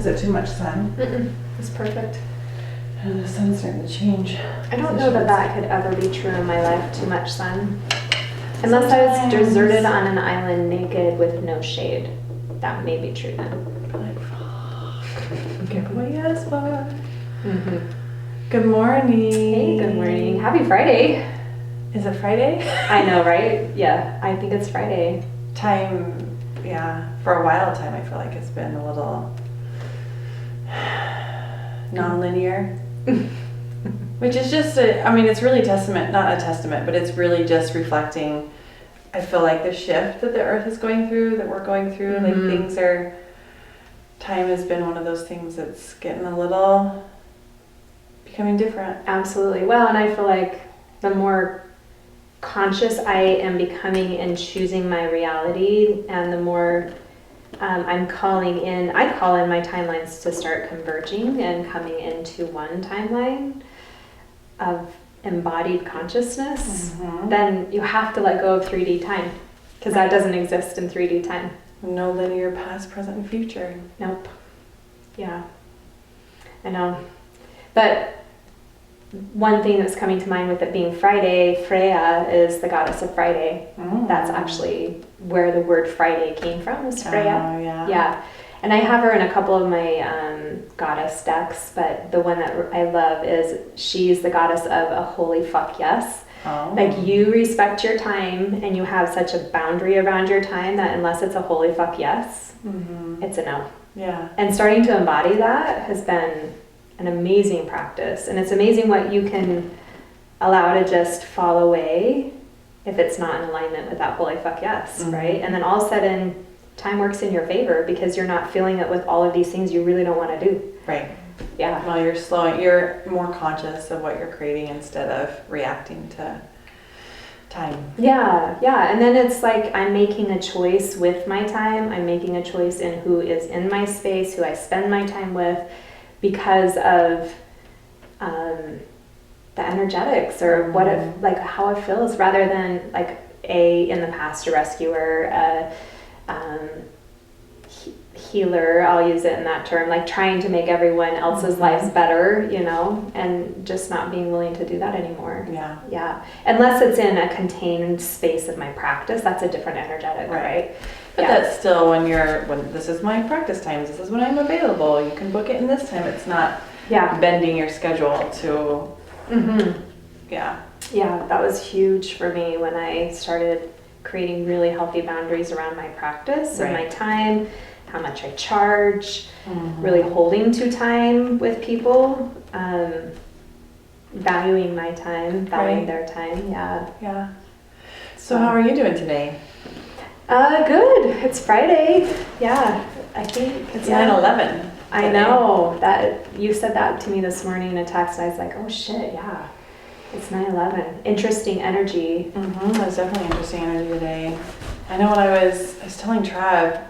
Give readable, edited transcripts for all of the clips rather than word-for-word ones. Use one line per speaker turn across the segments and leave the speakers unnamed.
it too much sun?
It's perfect.
And the sun's starting to change.
I don't know that could ever be true in my life, too much sun. Unless I was deserted on an island naked with no shade. That may be true then.
Give away yes, but. Good morning.
Hey, good morning. Happy Friday.
Is it Friday?
I know, right? Yeah, I think it's Friday.
Time, yeah. For a while time, I feel like it's been a little non-linear. Which is just, it's really not a testament, but it's really just reflecting, I feel like, the shift that the earth is going through, that we're going through. Like time has been one of those things that's getting becoming different.
Absolutely. Well, and I feel like the more conscious I am becoming and choosing my reality, and the more I call in my timelines to start converging and coming into one timeline of embodied consciousness, then you have to let go of 3D time, because that doesn't exist in 3D time.
No linear past, present, and future.
Nope. Yeah, I know. But one thing that's coming to mind with it being Friday, Freya is the goddess of Friday. That's actually where the word Friday came from, is Freya.
Oh, yeah.
Yeah. And I have her in a couple of my goddess decks, but the one that I love is she's the goddess of a holy fuck yes.
Oh.
Like, you respect your time and you have such a boundary around your time that unless it's a holy fuck yes, it's a no.
Yeah.
And starting to embody that has been an amazing practice. And it's amazing what you can allow to just fall away if it's not in alignment with that holy fuck yes, right? And then all of a sudden, time works in your favor because you're not feeling it with all of these things you really don't want to do.
Right.
Yeah.
Well, you're more conscious of what you're creating instead of reacting to time.
Yeah. And then it's like I'm making a choice with my time. I'm making a choice in who is in my space, who I spend my time with, because of the energetics or what it, like how it feels, rather than like in the past a rescuer, healer, I'll use it in that term, like trying to make everyone else's lives better, and just not being willing to do that anymore. Yeah. Unless it's in a contained space of my practice, that's a different energetic, right?
But that's still when this is my practice times, this is when I'm available, you can book it in this time. It's not bending your schedule to, Yeah,
that was huge for me when I started creating really healthy boundaries around my practice and my time, how much I charge, really holding to time with people, valuing my time, valuing their time.
Yeah. So how are you doing today?
Good. It's Friday. Yeah, I think
it's 9/11.
I know that you said that to me this morning in a text. I was like, oh shit, yeah. It's 9/11. Interesting energy.
It was definitely interesting energy today. I know when I was telling Trav,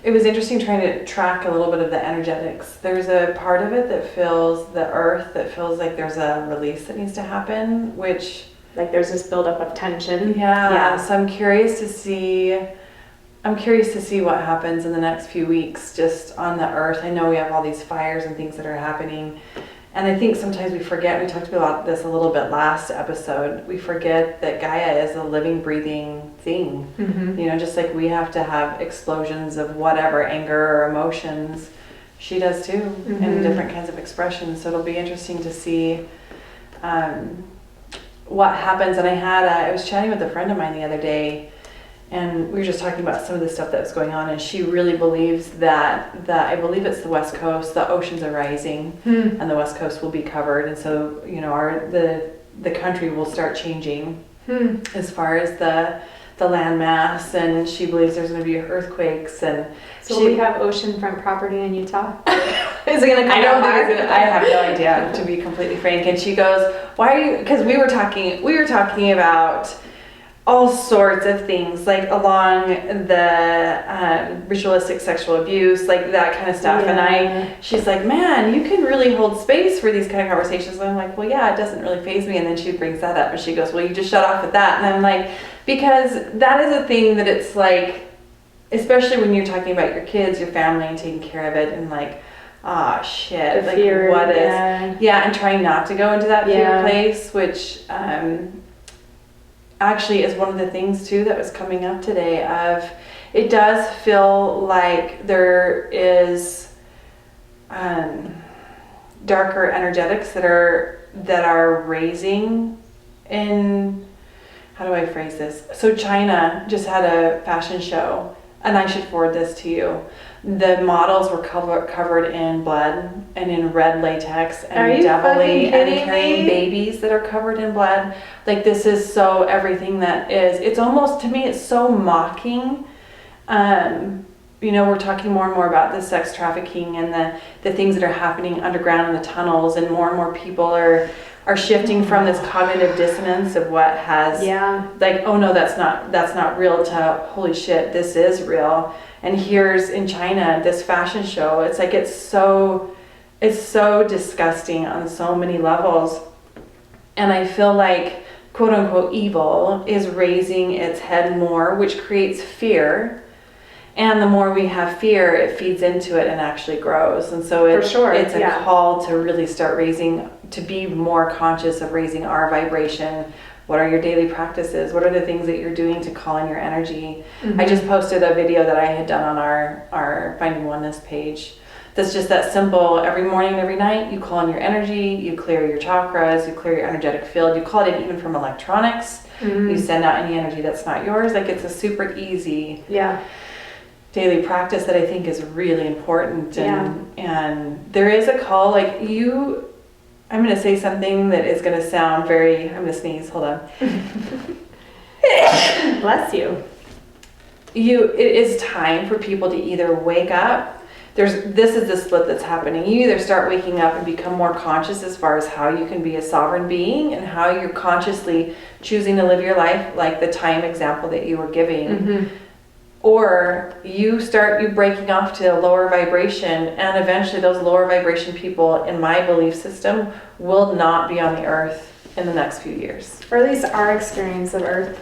it was interesting trying to track a little bit of the energetics. There's a part of it that feels the earth, that feels like there's a release that needs to happen, which...
Like there's this buildup of tension.
Yeah. So I'm curious to see what happens in the next few weeks just on the earth. I know we have all these fires and things that are happening. And I think sometimes we forget, we talked about this a little bit last episode, we forget that Gaia is a living, breathing thing. Just like we have to have explosions of whatever, anger or emotions, she does too, in different kinds of expressions. So it'll be interesting to see what happens. And I was chatting with a friend of mine the other day, and we were just talking about some of the stuff that was going on, and she really believes that I believe it's the West Coast, the oceans are rising, and the West Coast will be covered, and so the country will start changing as far as the land mass, and she believes there's going to be earthquakes. And
so we have oceanfront property in Utah. Is it going to come
down? I have no idea, to be completely frank. And she goes, why are you, because we were talking about all sorts of things, like along the ritualistic sexual abuse, like that kind of stuff. And she's like, man, you can really hold space for these kind of conversations. And I'm like, well, yeah, it doesn't really faze me. And then she brings that up and she goes, well, you just shut off with that. And I'm like, because that is a thing that it's like, especially when you're talking about your kids, your family, and taking care of it, and like ah, shit,
The
like
fear,
what is,
yeah.
and trying not to go into that fear place, which actually is one of the things too that was coming up today of, it does feel like there is darker energetics that are raising in, how do I phrase this? So China just had a fashion show, and I should forward this to you. The models were covered in blood and in red latex and devilly, and carrying babies that are covered in blood. Like, this is so everything that is. It's almost, to me, it's so mocking. We're talking more and more about the sex trafficking and the things that are happening underground in the tunnels, and more people are shifting from this cognitive dissonance of what has, like, oh no, that's not real, to holy shit, this is real. And here's in China, this fashion show, it's like, it's so disgusting on so many levels. And I feel like, quote unquote, evil is raising its head more, which creates fear. And the more we have fear, it feeds into it and actually grows. And so it's a call to really start to be more conscious of raising our vibration. What are your daily practices? What are the things that you're doing to call in your energy? Mm-hmm. I just posted a video that I had done on our Finding Oneness page. That's just that simple. Every morning and every night, you call in your energy, you clear your chakras, you clear your energetic field, you call it in even from electronics. Mm-hmm. You send out any energy that's not yours. Like, it's a super easy daily practice that I think is really important. And there is a call, like, I'm going to say something that is going to sound very, I'm going to sneeze, hold on.
Bless you.
It is time for people to either wake up. This is the split that's happening. You either start waking up and become more conscious as far as how you can be a sovereign being and how you're consciously choosing to live your life, like the time example that you were giving. Mm-hmm. Or you breaking off to a lower vibration, and eventually those lower vibration people, in my belief system, will not be on the earth in the next few years.
Or at least our experience of earth.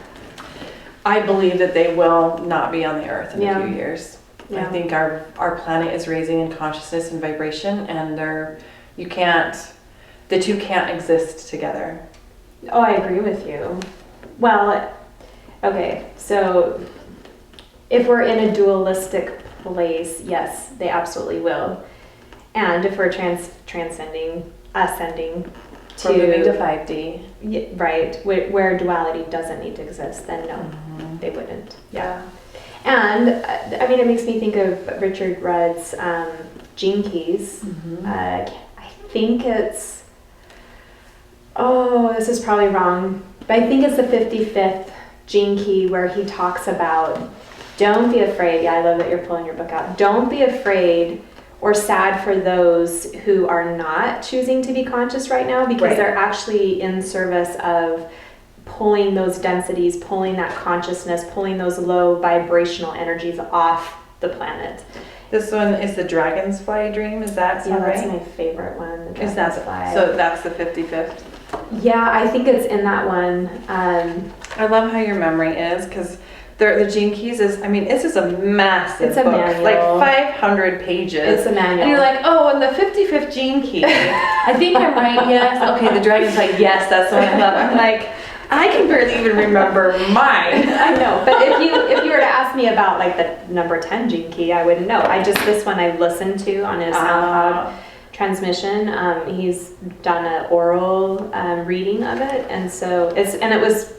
I believe that they will not be on the earth in a few years. Yeah. I think our planet is raising in consciousness and vibration, and the two can't exist together.
Oh, I agree with you. Well, okay, so if we're in a dualistic place, yes, they absolutely will. And if we're ascending to
moving to 5D,
right, where duality doesn't need to exist, then no, they wouldn't. Yeah. And it makes me think of Richard Rudd's Gene Keys. Mm-hmm. I think it's, this is probably wrong, but I think it's the 55th Gene Key, where he talks about, don't be afraid. Yeah, I love that you're pulling your book out. Don't be afraid or sad for those who are not choosing to be conscious right now, because they're actually in service of pulling those densities, pulling that consciousness, pulling those low vibrational energies off the planet.
This one is the Dragon's Fly Dream. Is that right?
That's my favorite one.
Is that Fly? So that's the 55th?
Yeah, I think it's in that one.
I love how your memory is, because the Gene Keys is, this is a massive book.
Manual.
Like 500 pages.
It's a manual.
And you're like, and the 55th Gene Key. I think I'm right, yes. Okay, the Dragon's Fly, yes, that's the one I love. I'm like, I can barely even remember mine.
I know, but if you were to ask me about like the number 10 Gene Key, I wouldn't know. This one I've listened to on his SoundCloud transmission. He's done an oral reading of it, and so it was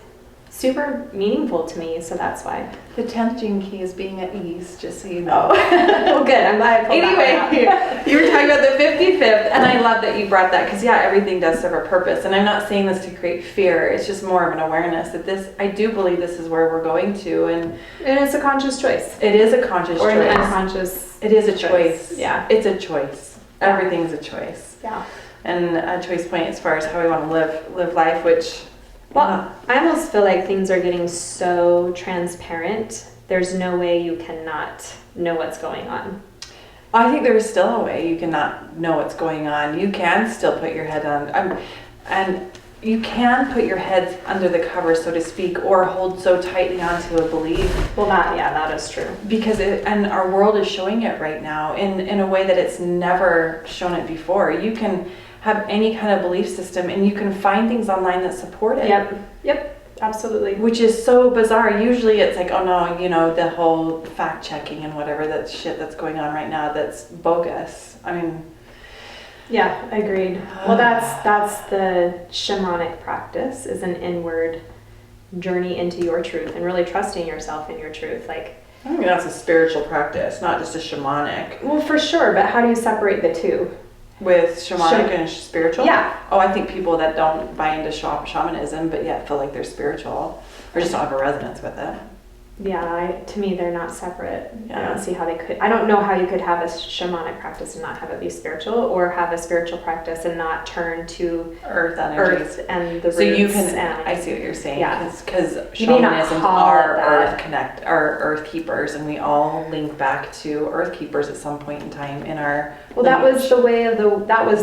super meaningful to me, so that's why.
The 10th Gene Key is being at ease, just so you know.
Well, good. I'm glad I pulled
Anyway, you were talking about the 55th, and I love that you brought that, because everything does serve a purpose. And I'm not saying this to create fear. It's just more of an awareness that I do believe this is where we're going to, and
it's a conscious choice.
It is a conscious choice.
Or an unconscious.
It is a choice.
Yeah.
It's a choice. Everything's a choice.
Yeah.
And a choice point as far as how we want to live life, which.
Well, I almost feel like things are getting so transparent. There's no way you cannot know what's going on.
I think there is still a way you cannot know what's going on. You can still put your head on. And you can put your heads under the cover, so to speak, or hold so tightly onto a belief.
Well, that is true.
Because and our world is showing it right now in a way that it's never shown it before. You can have any kind of belief system, and you can find things online that support it.
Yep, absolutely.
Which is so bizarre. Usually it's like, oh no, you know, the whole fact checking and whatever, that shit that's going on right now, that's bogus. I mean,
yeah, agreed. Well, that's the shamanic practice, is an inward journey into your truth and really trusting yourself in your truth. Like,
I think that's a spiritual practice, not just a shamanic.
well, for sure, but how do you separate the two?
With shamanic and spiritual?
Yeah.
Oh, I think people that don't buy into shamanism but yet feel like they're spiritual, or just don't have a resonance with it.
Yeah, to me, they're not separate.
Yeah.
I don't see how they could. I don't know how you could have a shamanic practice and not have it be spiritual, or have a spiritual practice and not turn to
earth energies.
earth and the roots.
So you can,
and,
I see what you're saying,
Yeah.
because
You may not
shamanism
call
are
it that.
are earth keepers, and we all link back to earth keepers at some point in time in our
well, that
lineage.
was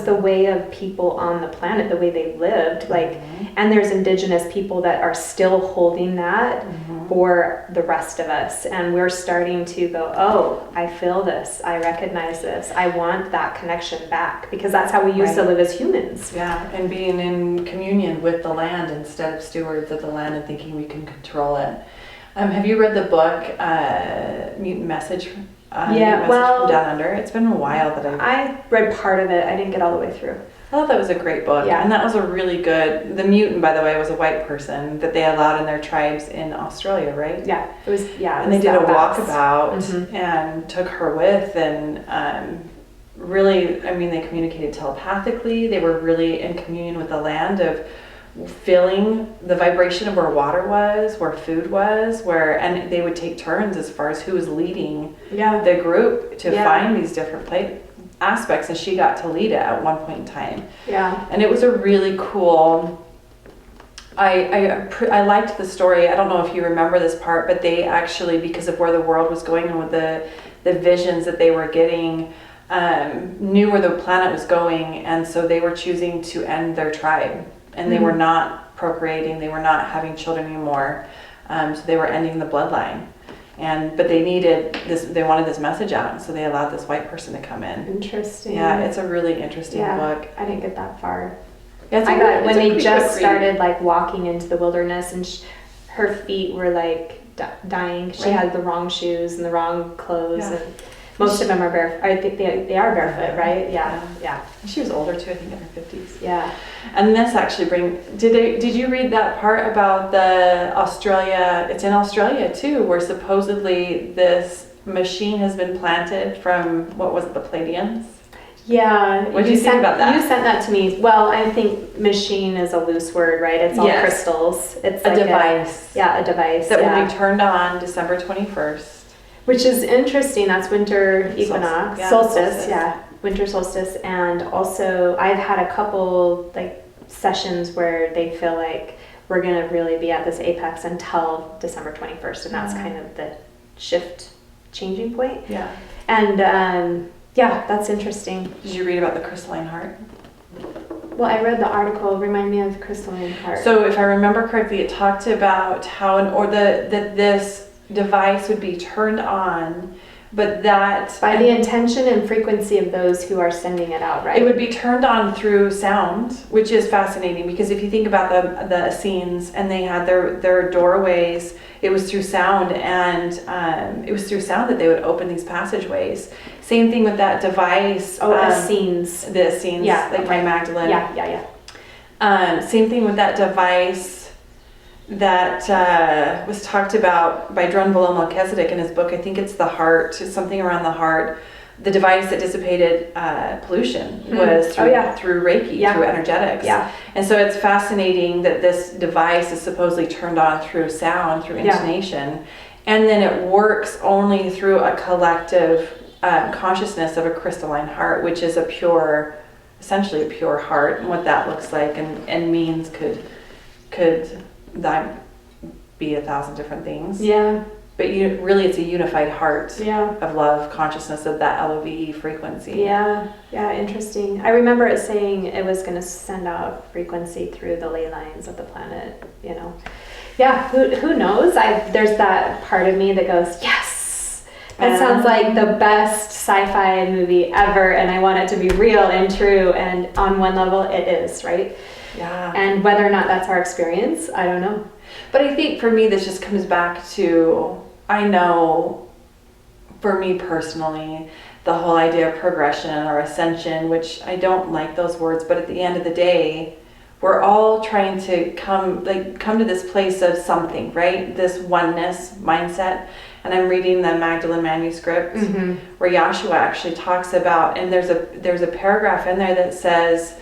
the way of people on the planet, the way they lived. Like, and there's indigenous people that are still holding that for the rest of us, and we're starting to go, oh, I feel this, I recognize this, I want that connection back, because that's how we used to live as humans.
Yeah, and being in communion with the land instead of stewards of the land and thinking we can control it. Have you read the book Mutant Message? Mutant Message from Down Under? It's been a while that
I read part of it. I didn't get all the way through.
I thought that was a great book.
Yeah.
And that was a really good, the mutant, by the way, was a white person that they allowed in their tribes in Australia, right?
Yeah, it was,
And they did a walkabout
Mhm.
and took her with, and really, I mean, they communicated telepathically. They were really in communion with the land, of feeling the vibration of where water was, where food was, and they would take turns as far as who was leading the group to find these different aspects, and she got to lead it at one point in time.
Yeah.
And it was a really cool, I liked the story. I don't know if you remember this part, but they actually, because of where the world was going and with the visions that they were getting, knew where the planet was going, and so they were choosing to end their tribe, and they were not procreating, they were not having children anymore, so they were ending the bloodline. But they needed this, they wanted this message out, so they allowed this white person to come in.
Interesting.
Yeah, it's a really interesting book.
I didn't get that far.
Yeah,
I got when they just started like walking into the wilderness, and her feet were like dying. She had the wrong shoes and the wrong clothes, and most of them are barefoot. I think they are barefoot, right? Yeah.
She was older too, I think in her 50s.
Yeah.
And this actually did you read that part about the Australia, it's in Australia too, where supposedly this machine has been planted from, what was it, the Pleiadians?
Yeah.
What did you think about that?
You sent that to me. Well, I think machine is a loose word, right? It's all crystals. It's
a
like
device.
A device.
That will be turned on December 21st.
Which is interesting. That's winter equinox. Solstice. Winter solstice. And also I've had a couple like sessions where they feel like we're going to really be at this apex until December 21st. And that's kind of the shift changing point.
Yeah.
And that's interesting.
Did you read about the Crystalline Heart?
Well, I read the article. Remind me of Crystalline Heart.
So if I remember correctly, it talked about how that this device would be turned on, but that
by the intention and frequency of those who are sending it out, right?
It would be turned on through sound, which is fascinating, because if you think about the Essenes, and they had their doorways, it was through sound, and it was through sound that they would open these passageways. Same thing with that device.
Essenes.
The Essenes, like by Magdalene. Same thing with that device that was talked about by Drunvalo Melchizedek in his book. I think it's the heart, something around the heart. The device that dissipated pollution was through Reiki, through energetics. Yeah. And so it's fascinating that this device is supposedly turned on through sound, through intonation, and then it works only through a collective consciousness of a crystalline heart, which is essentially a pure heart, and what that looks like and means could that be 1,000 different things.
Yeah.
but really it's a unified heart
Yeah.
of love, consciousness of that LOVE frequency.
Yeah, interesting. I remember it saying it was going to send out frequency through the ley lines of the planet, Yeah, who knows? There's that part of me that goes, yes! That sounds like the best sci-fi movie ever, and I want it to be real and true, and on one level it is, right?
Yeah.
And whether or not that's our experience, I don't know.
But I think for me, this just comes back to, I know for me personally, the whole idea of progression or ascension, which I don't like those words, but at the end of the day, we're all trying to come to this place of something, right? This oneness mindset. And I'm reading the Magdalene manuscript where Yahshua actually talks about, and there's a paragraph in there that says,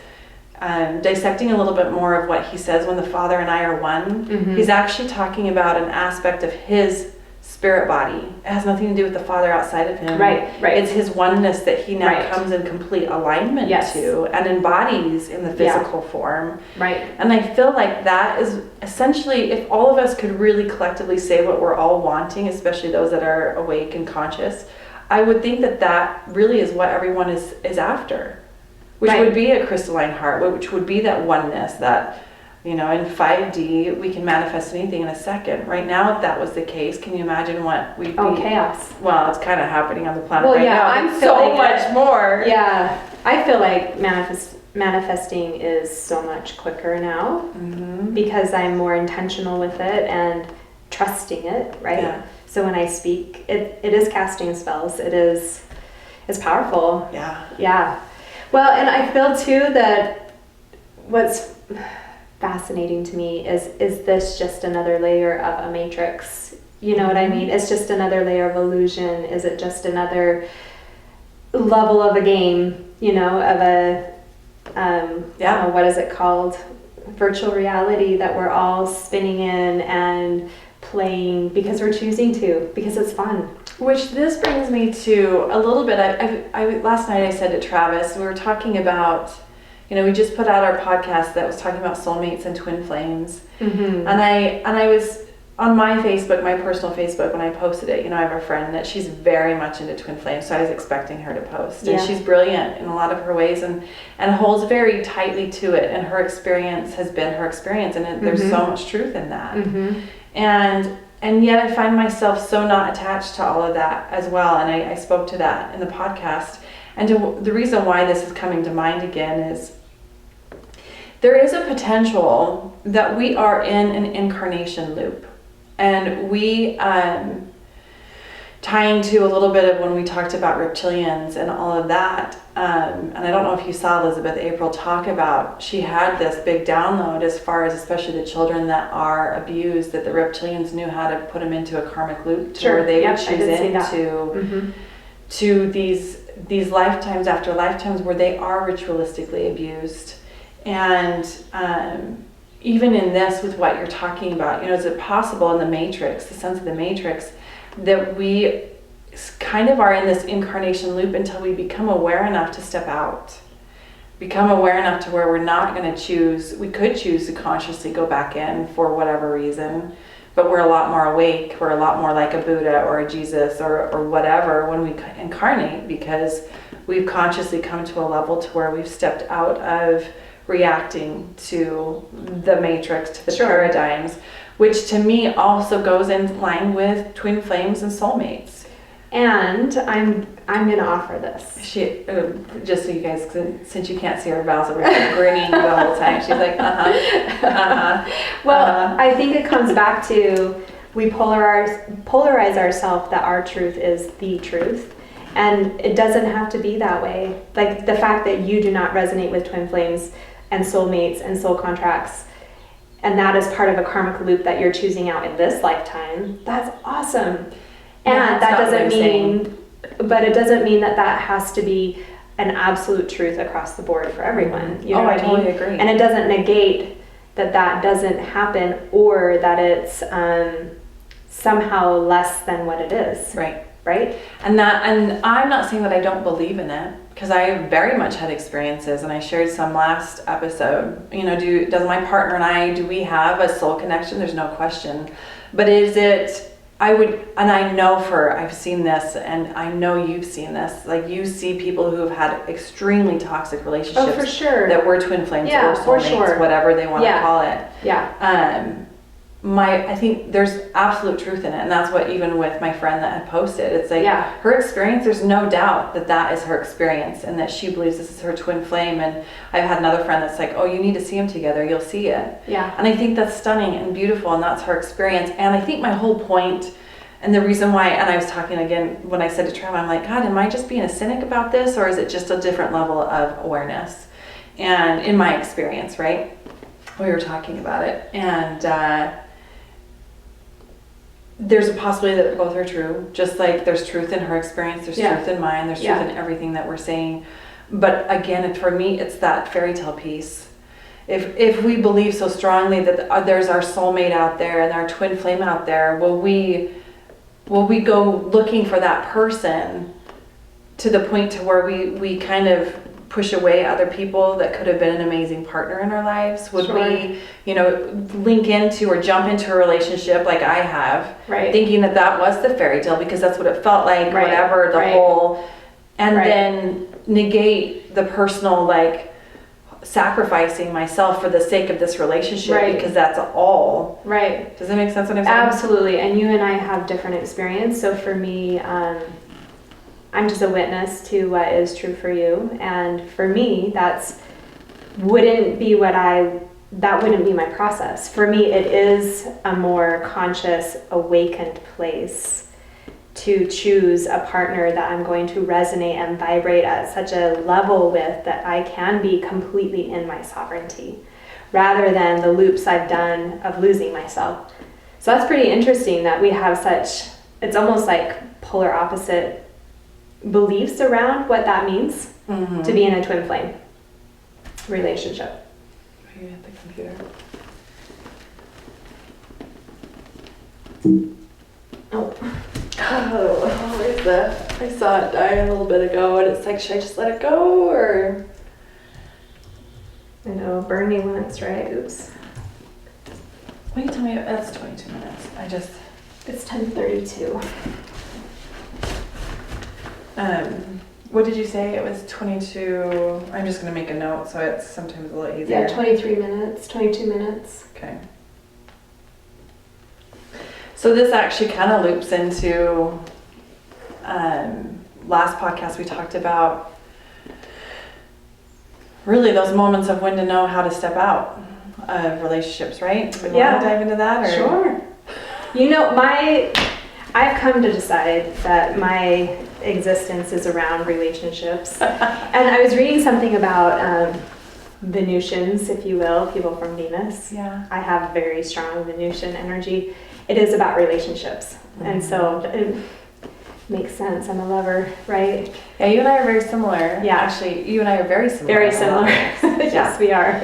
dissecting a little bit more of what he says when the Father and I are one. He's actually talking about an aspect of his spirit body. It has nothing to do with the Father outside of him.
Right.
It's his oneness that he now comes in complete alignment to and embodies in the physical form.
Right.
And I feel like that is essentially, if all of us could really collectively say what we're all wanting, especially those that are awake and conscious, I would think that really is what everyone is after. Which would be a crystalline heart, which would be that oneness that, in 5D, we can manifest anything in a second. Right now, if that was the case, can you imagine what we'd be?
Oh, chaos.
Well, it's kind of happening on the planet
now.
I'm so much more.
Yeah. I feel like manifesting is so much quicker now because I'm more intentional with it and trusting it, right?
Yeah.
So when I speak, it is casting spells. It's powerful.
Yeah.
Yeah. Well, and I feel too that what's fascinating to me is this just another layer of a matrix? You know what I mean? It's just another layer of illusion. Is it just another level of a game, of a, what is it called? Virtual reality that we're all spinning in and playing because we're choosing to, because it's fun.
Which this brings me to a little bit, I last night I said to Travis, we were talking about, we just put out our podcast that was talking about soulmates and twin flames. And I was on my Facebook, my personal Facebook, when I posted it, I have a friend that she's very much into twin flames, so I was expecting her to post. And she's brilliant in a lot of her ways and holds very tightly to it, and her experience has been her experience, and there's so much truth in that. And yet I find myself so not attached to all of that as well. And I spoke to that in the podcast. And the reason why this is coming to mind again is there is a potential that we are in an incarnation loop. And we, tying to a little bit of when we talked about reptilians and all of that, and I don't know if you saw Elizabeth April talk about, she had this big download as far as especially the children that are abused, that the reptilians knew how to put them into a karmic loop to where they would choose into to these lifetimes after lifetimes where they are ritualistically abused. And even in this, with what you're talking about, is it possible in the matrix, the sense of the matrix, that we kind of are in this incarnation loop until we become aware enough to step out, become aware enough to where we're not going to choose. We could choose to consciously go back in for whatever reason, but we're a lot more awake. We're a lot more like a Buddha or a Jesus or whatever when we incarnate, because we've consciously come to a level to where we've stepped out of reacting to the matrix, to the paradigms, which to me also goes in line with twin flames and soulmates.
And I'm going to offer this.
She, just so you guys, since you can't see her mouth, we're grinning the whole time. She's like,
Well, I think it comes back to we polarize ourselves that our truth is the truth. And it doesn't have to be that way. Like the fact that you do not resonate with twin flames and soulmates and soul contracts, and that is part of a karmic loop that you're choosing out in this lifetime, that's awesome. And that doesn't mean, but it doesn't mean that has to be an absolute truth across the board for everyone. You know what I mean?
Totally agree.
And it doesn't negate that doesn't happen, or that it's somehow less than what it is. Right? And
I'm not saying that I don't believe in it, because I very much had experiences, and I shared some last episode. Does my partner and I, do we have a soul connection? There's no question. But is it and I know I've seen this, and I know you've seen this, like you see people who have had extremely toxic relationships.
Oh, for sure.
That were twin flames
Yeah,
or
for
soulmates,
sure.
whatever they want
Yeah.
to call it.
Yeah.
I think there's absolute truth in it, and that's what, even with my friend that had posted, it's like her experience, there's no doubt that is her experience, and that she believes this is her twin flame. And I've had another friend that's like, oh, you need to see them together, you'll see it.
Yeah.
And I think that's stunning and beautiful, and that's her experience. And I think my whole point, and the reason why, and I was talking again when I said to Trav, I'm like, God, am I just being a cynic about this, or is it just a different level of awareness? And in my experience, right, we were talking about it, and there's a possibility that both are true, just like there's truth in her experience, there's truth in mine, there's truth in everything that we're saying. But again, for me, it's that fairy tale piece. If we believe so strongly that there's our soulmate out there and our twin flame out there, will we go looking for that person to the point to where we kind of push away other people that could have been an amazing partner in our lives? Would we, link into or jump into a relationship like I have, thinking that was the fairy tale because that's what it felt like, whatever, the whole, and then negate the personal, like, sacrificing myself for the sake of this relationship because that's all. Right. Does that make sense what I'm saying?
Absolutely. And you and I have different experience. So for me, I'm just a witness to what is true for you. And for me, that wouldn't be my process. For me, it is a more conscious, awakened place to choose a partner that I'm going to resonate and vibrate at such a level with that I can be completely in my sovereignty, rather than the loops I've done of losing myself. So that's pretty interesting that we have it's almost like polar opposite beliefs around what that means to be in a twin flame relationship.
Are you at the computer? Oh, where's that? I saw it die a little bit ago, and it's like, should I just let it go, or?
I know, burn me once, right? Oops.
What do you tell me? That's 22 minutes.
It's 10:32.
What did you say? It was 22. I'm just going to make a note so it's sometimes a little easier.
Yeah, 23 minutes, 22 minutes.
Okay. So this actually kind of loops into last podcast we talked about really those moments of when to know how to step out of relationships, right? Do you want to dive into that? Or?
Sure. I've come to decide that my existence is around relationships. And I was reading something about Venusians, if you will, people from Venus.
Yeah.
I have very strong Venusian energy. It is about relationships. Mm-hmm. And so it makes sense. I'm a lover, right?
Yeah, you and I are very similar.
Yeah.
Actually, you and I are very similar.
Very similar. Yes, we are.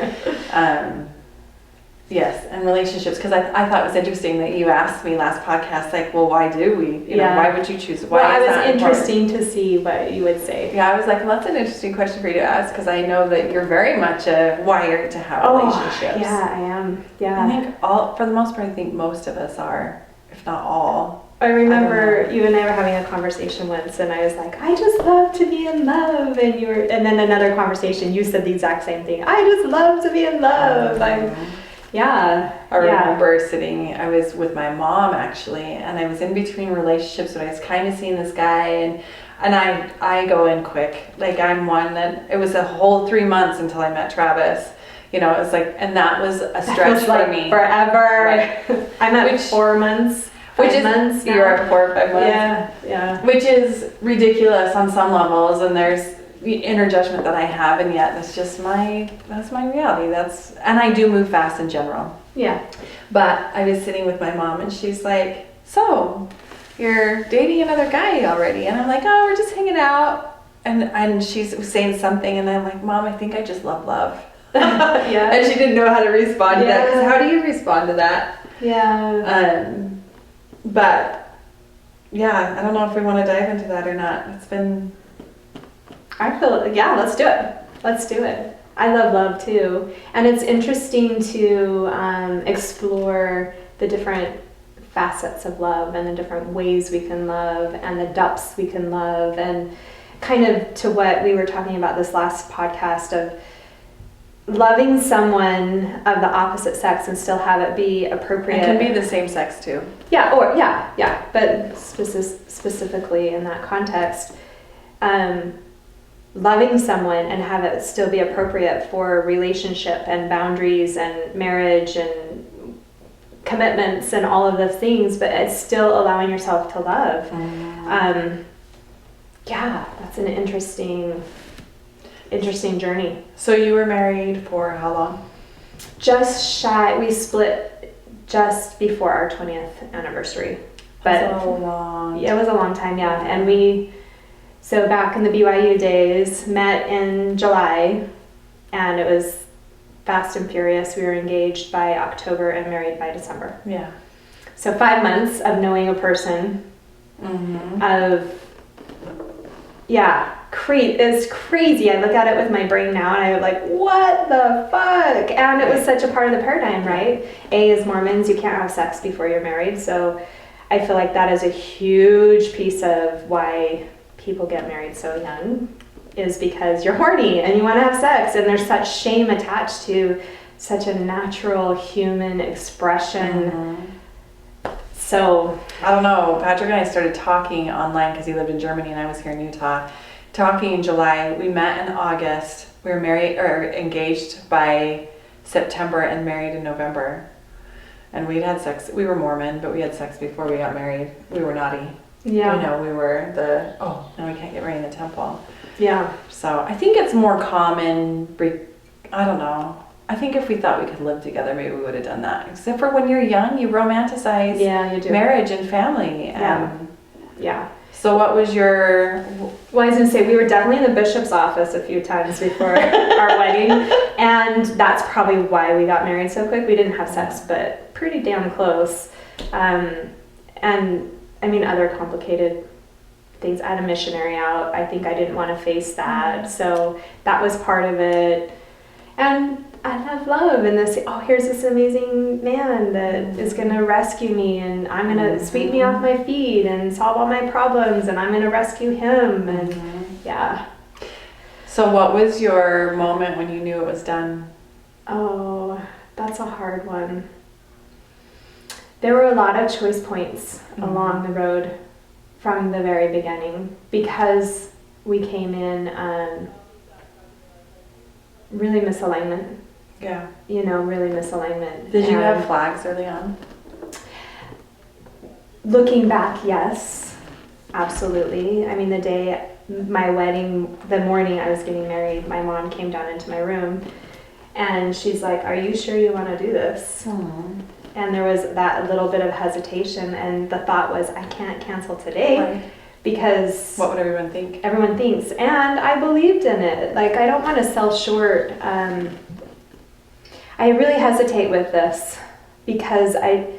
Yes, and relationships, because I thought it was interesting that you asked me last podcast, like, well, why do we? Why would you choose? Why
it was interesting to see what you would say.
Yeah, I was like, well, that's an interesting question for you to ask, because I know that you're very much wired to have relationships.
Yeah, I am. Yeah.
I think for the most part, I think most of us are, if not all.
I remember you and I were having a conversation once, and I was like, I just love to be in love. And then another conversation, you said the exact same thing. I just love to be in love.
I remember I was with my mom actually, and I was in between relationships, but I was kind of seeing this guy, and I go in quick. Like, I'm one that, it was a whole 3 months until I met Travis. It was like, and that was a stretch for me.
Forever. Right. I'm at 4 months. 5 months now. You're
at 4 or 5 months.
Yeah.
Which is ridiculous on some levels, and there's inner judgment that I have, and yet that's my reality. And I do move fast in general.
Yeah.
But I was sitting with my mom, and she's like, so you're dating another guy already? And I'm like, oh, we're just hanging out. And she's saying something, and I'm like, Mom, I think I just love.
Yeah.
And she didn't know how to respond to that, because how do you respond to that?
Yeah.
But yeah, I don't know if we want to dive into that or not.
I feel, let's do it. Let's do it. I love love too. And it's interesting to explore the different facets of love and the different ways we can love and the depths we can love, and kind of to what we were talking about this last podcast of loving someone of the opposite sex and still have it be appropriate.
It can be the same sex too.
Yeah, or yeah, but specifically in that context, loving someone and have it still be appropriate for relationship and boundaries and marriage and commitments and all of those things, but it's still allowing yourself to love. Yeah, that's an interesting journey.
So you were married for how long?
We split just before our 20th anniversary. But
That's a long
it was a long time, yeah. And so back in the BYU days, met in July, and it was fast and furious. We were engaged by October and married by December.
Yeah.
So 5 months of knowing a person, it's crazy. I look at it with my brain now and I'm like, what the fuck? And it was such a part of the paradigm, right? As Mormons, you can't have sex before you're married. So I feel like that is a huge piece of why people get married so young, is because you're horny and you want to have sex, and there's such shame attached to such a natural human expression. So
I don't know, Patrick and I started talking online because he lived in Germany and I was here in Utah. Talking in July, we met in August. We were married or engaged by September and married in November. And we'd had sex. We were Mormon, but we had sex before we got married. We were naughty.
yeah,
You know, we were now we can't get married in the temple.
yeah,
So I think it's more common. I don't know. I think if we thought we could live together, maybe we would have done that. Except for when you're young, you romanticize
yeah, you do.
marriage and family.
Yeah.
So what was your...
Well, I was going to say, we were definitely in the bishop's office a few times before our wedding, and that's probably why we got married so quick. We didn't have sex, but pretty damn close. And I mean, other complicated things. I had a missionary out. I think I didn't want to face that, so that was part of it. And I have love and this, here's this amazing man that is going to rescue me, and I'm going to sweep me off my feet and solve all my problems, and I'm going to rescue him. And yeah.
So what was your moment when you knew it was done?
Oh, that's a hard one. There were a lot of choice points along the road from the very beginning, because we came in really misalignment.
Yeah.
Really misalignment.
Did you have flags early on?
Looking back, yes, absolutely. I mean, the day my wedding, the morning I was getting married, my mom came down into my room and she's like, "Are you sure you want to do this?" And there was that little bit of hesitation, and the thought was, I can't cancel today.
Right.
Because
what would everyone think?
Everyone thinks, and I believed in it. Like, I don't want to sell short. I really hesitate with this because I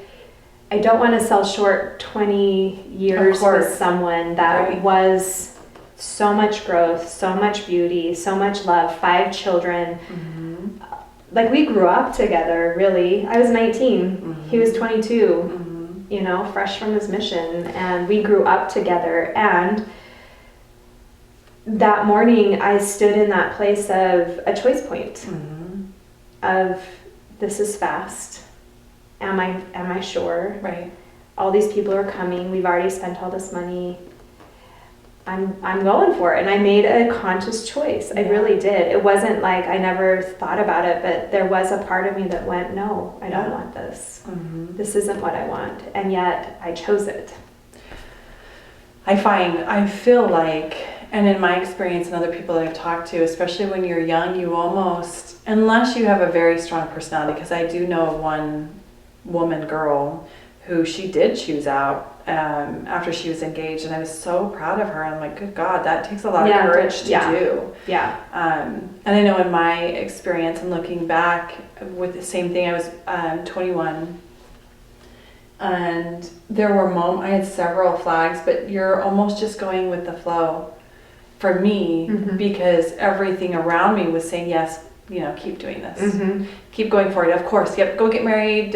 don't want to sell short 20 years with someone that was so much growth, so much beauty, so much love, 5 children. Like, we grew up together, really. I was 19, he was 22, fresh from his mission, and we grew up together. And that morning I stood in that place of a choice point of, this is fast. Am I sure?
Right.
All these people are coming. We've already spent all this money. I'm going for it. And I made a conscious choice. I really did. It wasn't like I never thought about it, but there was a part of me that went, no, I don't want this. This isn't what I want. And yet I chose it. I feel like, and in my experience and other people that I've talked to, especially when you're young, you almost, unless you have a very strong personality, because I do know of one girl who she did choose out after she was engaged, and I was so proud of her. I'm like, good God, that takes a lot of courage to do. Yeah. And I know in my experience and looking back with the same thing, I was 21, and there were I had several flags, but you're almost just going with the flow for me, because everything around me was saying, yes, keep doing this, keep going for it. Of course, yep, go get married,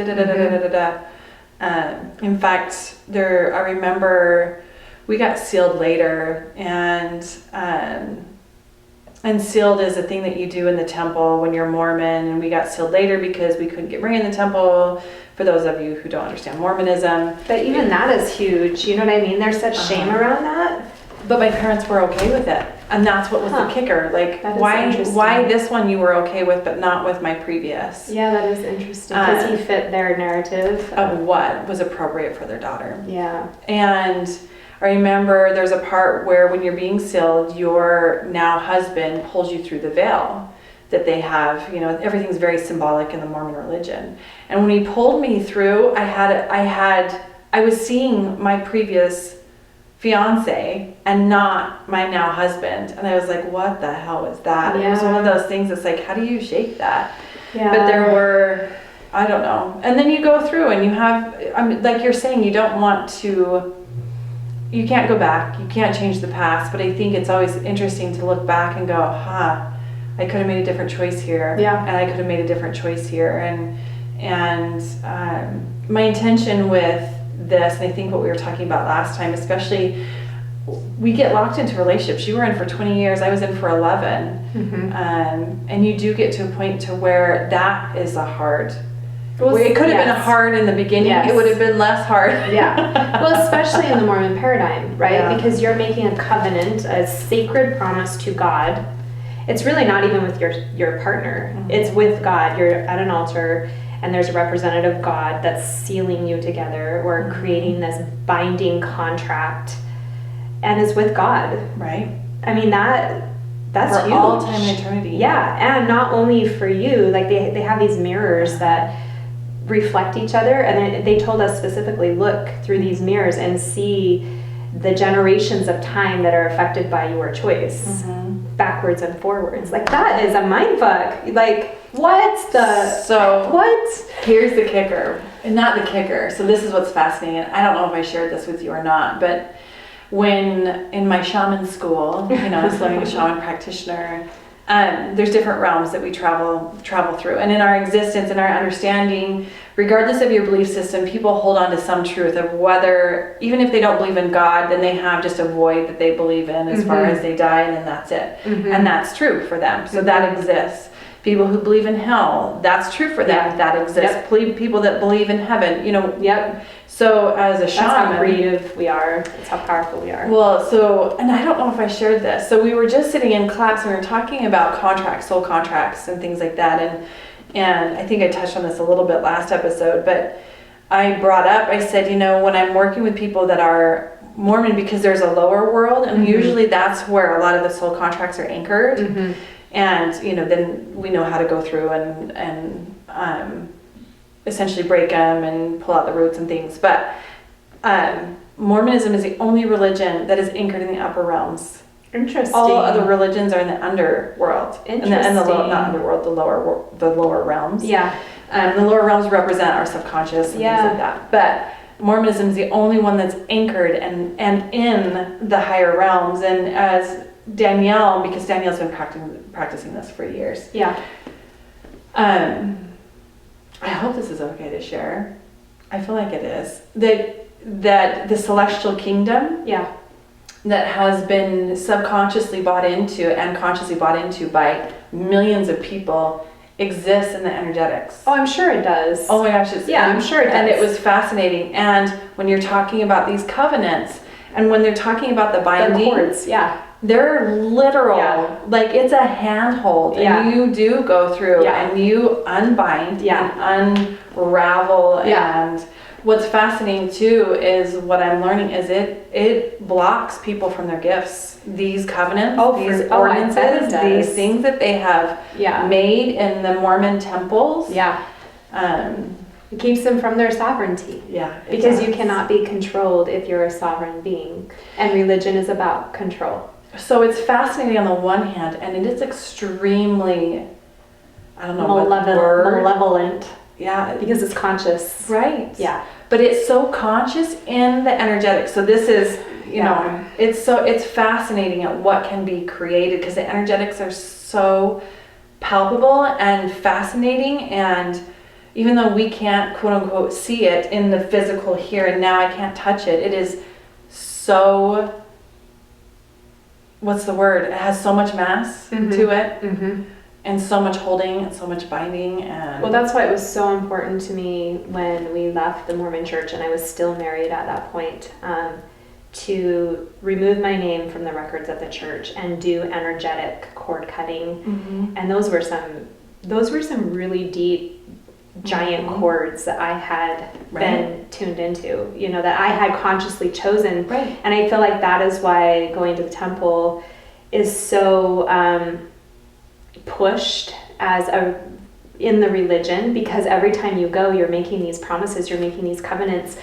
In fact, I remember we got sealed later, and sealed is a thing that you do in the temple when you're Mormon, and we got sealed later because we couldn't get married in the temple, for those of you who don't understand Mormonism.
But even that is huge, you know what I mean? There's such shame around that.
But my parents were okay with it, and that's what was the kicker. Like, why this one you were okay with, but not with my previous?
Yeah, that is interesting, because he fit their narrative
of what was appropriate for their daughter.
Yeah.
And I remember there's a part where when you're being sealed, your now husband pulls you through the veil that they have. You know, everything's very symbolic in the Mormon religion. And when he pulled me through, I was seeing my previous fiance and not my now husband. And I was like, what the hell is that? Yeah. It was one of those things that's like, how do you shake that? Yeah. But there were, I don't know. And then you go through and you have, like you're saying, you can't go back. You can't change the past. But I think it's always interesting to look back and go, I could have made a different choice here. Yeah. And I could have made a different choice here. And my intention with this, and I think what we were talking about last time, especially, we get locked into relationships. You were in for 20 years. I was in for 11. Mm-hmm. And you do get to a point to where that is a hard. Well, it could have been a hard in the beginning. Yes. It would have been less hard. Yeah.
Well, especially in the Mormon paradigm, right? Yeah. Because you're making a covenant, a sacred promise to God. It's really not even with your partner. Mm-hmm. It's with God. You're at an altar, and there's a representative God that's sealing you together or creating this binding contract, and it's with God.
Right.
I mean, that's
for
huge.
All time and eternity.
Yeah, and not only for you, like they have these mirrors that reflect each other, and they told us specifically, look through these mirrors and see the generations of time that are affected by your choice, backwards and forwards. Like, that is a mind fuck. Like, what?
Here's the kicker. Not the kicker. So this is what's fascinating. I don't know if I shared this with you or not, but when in my shaman school, I was learning a shaman practitioner, there's different realms that we travel through. And in our existence, in our understanding, regardless of your belief system, people hold on to some truth of whether, even if they don't believe in God, then they have just a void that they believe in as far as they die, and then that's it. And that's true for them. So that exists. People who believe in hell, that's true for them. That exists. People that believe in heaven, So as a shaman,
that's how creative we are. That's how powerful we are.
Well, and I don't know if I shared this. So we were just sitting in class and we were talking about contracts, soul contracts, and things like that. And I think I touched on this a little bit last episode, but I brought up, I said, when I'm working with people that are Mormon, because there's a lower world, and usually that's where a lot of the soul contracts are anchored. And, then we know how to go through and essentially break them and pull out the roots and things. But Mormonism is the only religion that is anchored in the upper realms.
Interesting.
All other religions are in the underworld.
Interesting.
Not underworld, the lower realms.
Yeah.
The lower realms represent our subconscious and things like that. But Mormonism is the only one that's anchored and in the higher realms. And as Danielle, because Danielle's been practicing this for years.
Yeah.
I hope this is okay to share. I feel like it is. That the celestial kingdom that has been subconsciously bought into and consciously bought into by millions of people exists in the energetics.
Oh, I'm sure it does.
Oh my gosh,
I'm sure it does.
And it was fascinating. And when you're talking about these covenants, and when they're talking about the binding,
the cords,
they're literal, like it's a handhold, and you do go through and you unbind and unravel. And what's fascinating too is what I'm learning is it blocks people from their gifts. These covenants, these ordinances, these things that they have made in the Mormon temples.
It keeps them from their sovereignty. Because you cannot be controlled if you're a sovereign being. And religion is about control.
So it's fascinating on the one hand, and it is extremely, I don't know
malevolent.
Yeah.
Because it's conscious.
Right.
Yeah.
But it's so conscious in the energetic. So this is, it's fascinating at what can be created, because the energetics are so palpable and fascinating. And even though we can't quote unquote see it in the physical here and now, I can't touch it. It is so, what's the word? It has so much mass to it, and so much holding and so much binding. And
well, that's why it was so important to me when we left the Mormon church and I was still married at that point, to remove my name from the records of the church and do energetic cord cutting. And those were some really deep, giant chords that I had been tuned into, you know, that I had consciously chosen. And I feel like that is why going to the temple is so pushed as in the religion, because every time you go, you're making these promises, you're making these covenants.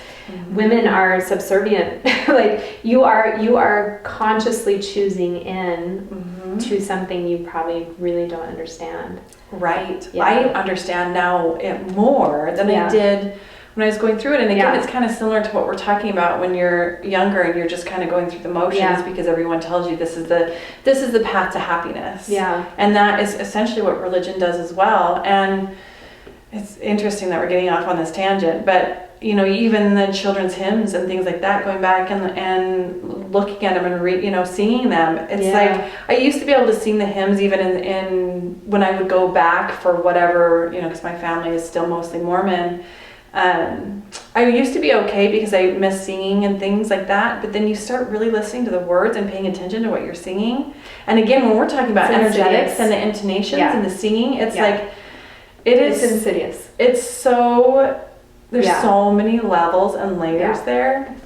Women are subservient. Like you are consciously choosing in to something you probably really don't understand. Right. Yeah.
I understand now it more than I did when I was going through it. And again, it's kind of similar to what we're talking about when you're younger and you're just kind of going through the motions because everyone tells you this is the path to happiness. Yeah. And that is essentially what religion does as well. And it's interesting that we're getting off on this tangent, but you know, even the children's hymns and things like that, going back and looking at them and singing them. It's like I used to be able to sing the hymns even in when I would go back for whatever, you know, because my family is still mostly Mormon. I used to be okay because I miss singing and things like that, but then you start really listening to the words and paying attention to what you're singing. And again, when we're talking about energetics and the intonations and the singing, it's like it's
insidious.
It's so there's so many levels and layers there.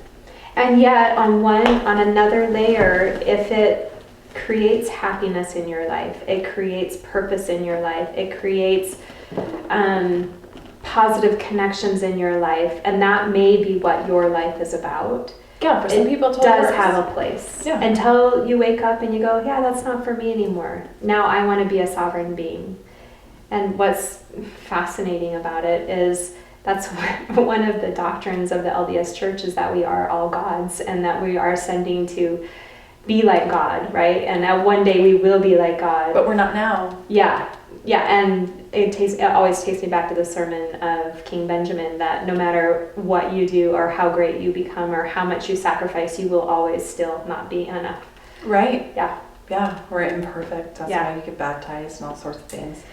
And yet on another layer, if it creates happiness in your life, it creates purpose in your life, it creates positive connections in your life, and that may be what your life is about.
Yeah, for some people
it does have a place. Yeah. Until you wake up and you go, yeah, that's not for me anymore. Now I want to be a sovereign being. And what's fascinating about it is that's one of the doctrines of the LDS Church, is that we are all gods and that we are ascending to be like God, right? And that one day we will be like God.
But we're not now.
Yeah. Yeah, and it always takes me back to the sermon of King Benjamin, that no matter what you do or how great you become or how much you sacrifice, you will always still not be enough.
Right.
Yeah.
Yeah, we're imperfect. That's why you get baptized and all sorts of things.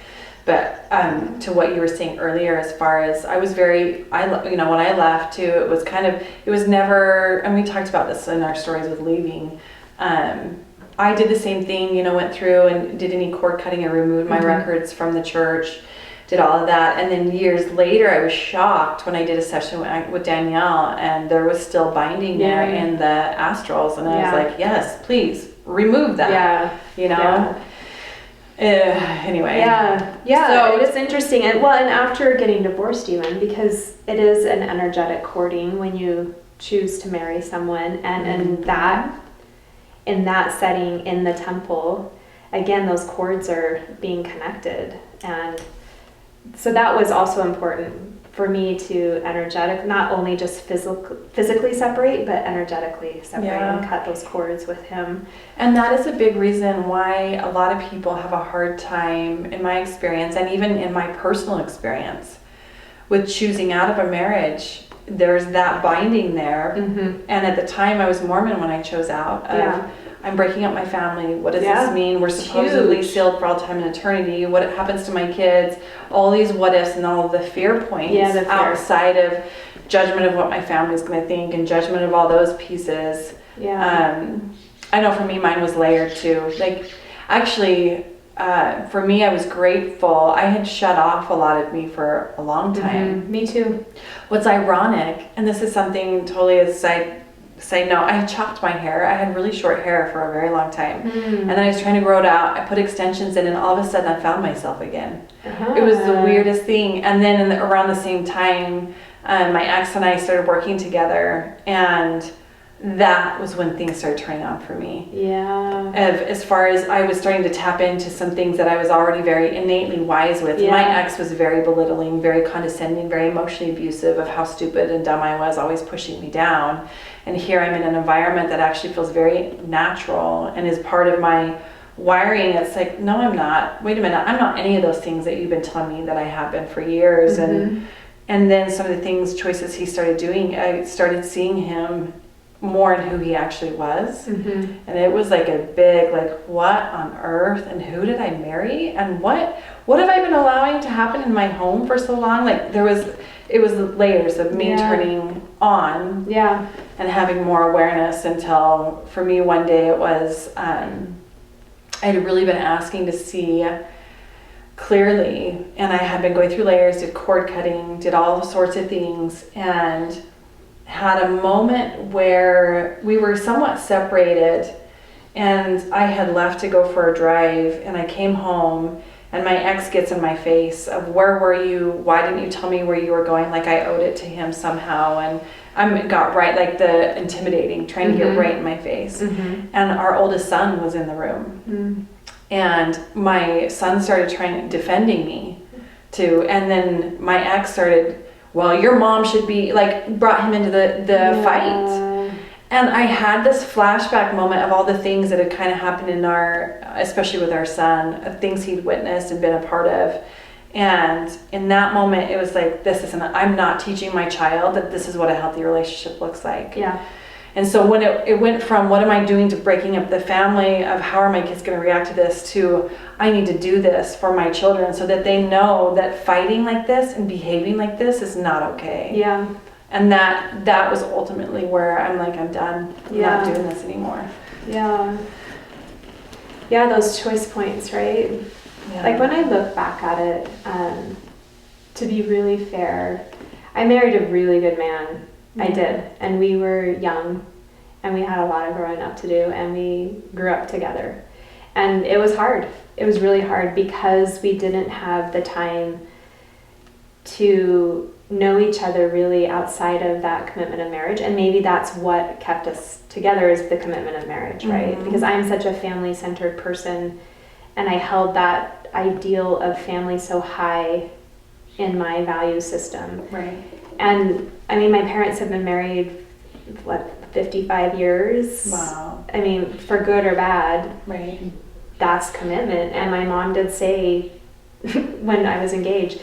But to what you were saying earlier, as far as when I left too, it was never, and we talked about this in our stories with leaving. I did the same thing, went through and did any cord cutting and removed my records from the church, did all of that. And then years later, I was shocked when I did a session with Danielle, and there was still binding there in the astrals. And I was like, yes, please remove that. Anyway.
So it is interesting. And after getting divorced even, because it is an energetic courting when you choose to marry someone, and in that setting in the temple, again, those cords are being connected. And so that was also important for me to not only just physically separate, but energetically separate and cut those cords with him.
And that is a big reason why a lot of people have a hard time, in my experience, and even in my personal experience, with choosing out of a marriage. There's that binding there. And at the time I was Mormon when I chose out. I'm breaking up my family. What does this mean? We're supposedly sealed for all time and eternity. What happens to my kids? All these what ifs and all the fear points outside of judgment of what my family's going to think and judgment of all those pieces. I know for me, mine was layered too. Like, actually, for me, I was grateful. I had shut off a lot of me for a long time.
Me too.
What's ironic, and this is something totally as side note, I had chopped my hair. I had really short hair for a very long time. And then I was trying to grow it out. I put extensions in, and all of a sudden I found myself again. It was the weirdest thing. And then around the same time, my ex and I started working together, and that was when things started turning on for me. As far as I was starting to tap into some things that I was already very innately wise with. My ex was very belittling, very condescending, very emotionally abusive of how stupid and dumb I was, always pushing me down. And here I'm in an environment that actually feels very natural and is part of my wiring, it's like, no, I'm not. Wait a minute, I'm not any of those things that you've been telling me that I have been for years. And then some of the choices he started doing, I started seeing him more in who he actually was. And it was like a big, like, what on earth, and who did I marry, and what have I been allowing to happen in my home for so long? Like, it was the layers of me turning on and having more awareness, until for me one day it was I had really been asking to see clearly, and I had been going through layers, did cord cutting, did all sorts of things, and had a moment where we were somewhat separated, and I had left to go for a drive, and I came home, and my ex gets in my face of, where were you? Why didn't you tell me where you were going? Like, I owed it to him somehow. And I got right, like the intimidating, trying to get right in my face. And our oldest son was in the room. And my son started defending me too. And then my ex started, well, your mom should be, like, brought him into the fight. And I had this flashback moment of all the things that had kind of happened in especially with our son, of things he'd witnessed and been a part of. And in that moment, it was like, I'm not teaching my child that this is what a healthy relationship looks like. And so when it went from, what am I doing to breaking up the family, of how are my kids going to react to this, to, I need to do this for my children so that they know that fighting like this and behaving like this is not okay. And that was ultimately where I'm like, I'm done. I'm not doing this anymore.
Those choice points, right? Like, when I look back at it, to be really fair, I married a really good man. I did. And we were young, and we had a lot of growing up to do, and we grew up together. And it was hard. It was really hard because we didn't have the time to know each other really outside of that commitment of marriage. And maybe that's what kept us together, is the commitment of marriage, right? Because I'm such a family-centered person, and I held that ideal of family so high in my value system. And I mean, my parents have been married, 55 years?
Wow.
I mean, for good or bad, that's commitment. And my mom did say, when I was engaged,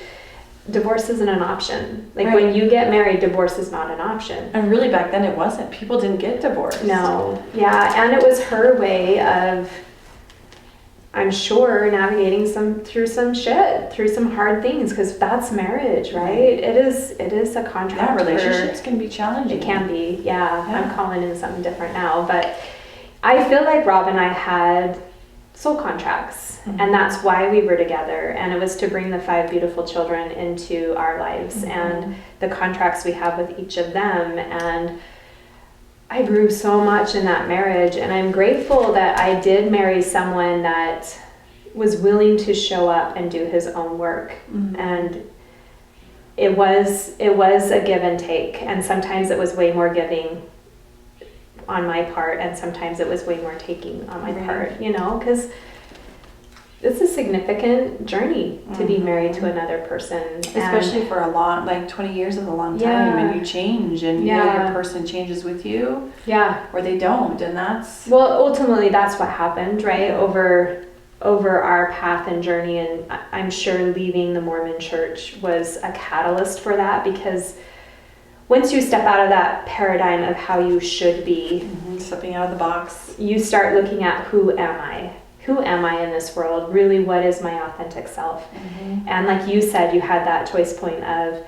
divorce isn't an option. Like, when you get married, divorce is not an option.
And really, back then it wasn't. People didn't get divorced.
No. And it was her way of, I'm sure, navigating through some hard things, because that's marriage, right? It is a contract.
Relationships can be challenging.
It can be, I'm calling in something different now, but I feel like Rob and I had soul contracts, and that's why we were together, and it was to bring the 5 beautiful children into our lives, and the contracts we have with each of them. And I grew so much in that marriage, and I'm grateful that I did marry someone that was willing to show up and do his own work. And it was a give and take, and sometimes it was way more giving on my part, and sometimes it was way more taking on my part, because it's a significant journey to be married to another person,
especially for a long, like 20 years is a long time, and you change, and your person changes with you, or they don't, and that's,
well, ultimately that's what happened, right? Over our path and journey. And I'm sure leaving the Mormon church was a catalyst for that, because once you step out of that paradigm of how you should be,
stepping out of the box,
you start looking at, who am I? Who am I in this world? Really, what is my authentic self? And like you said, you had that choice point of,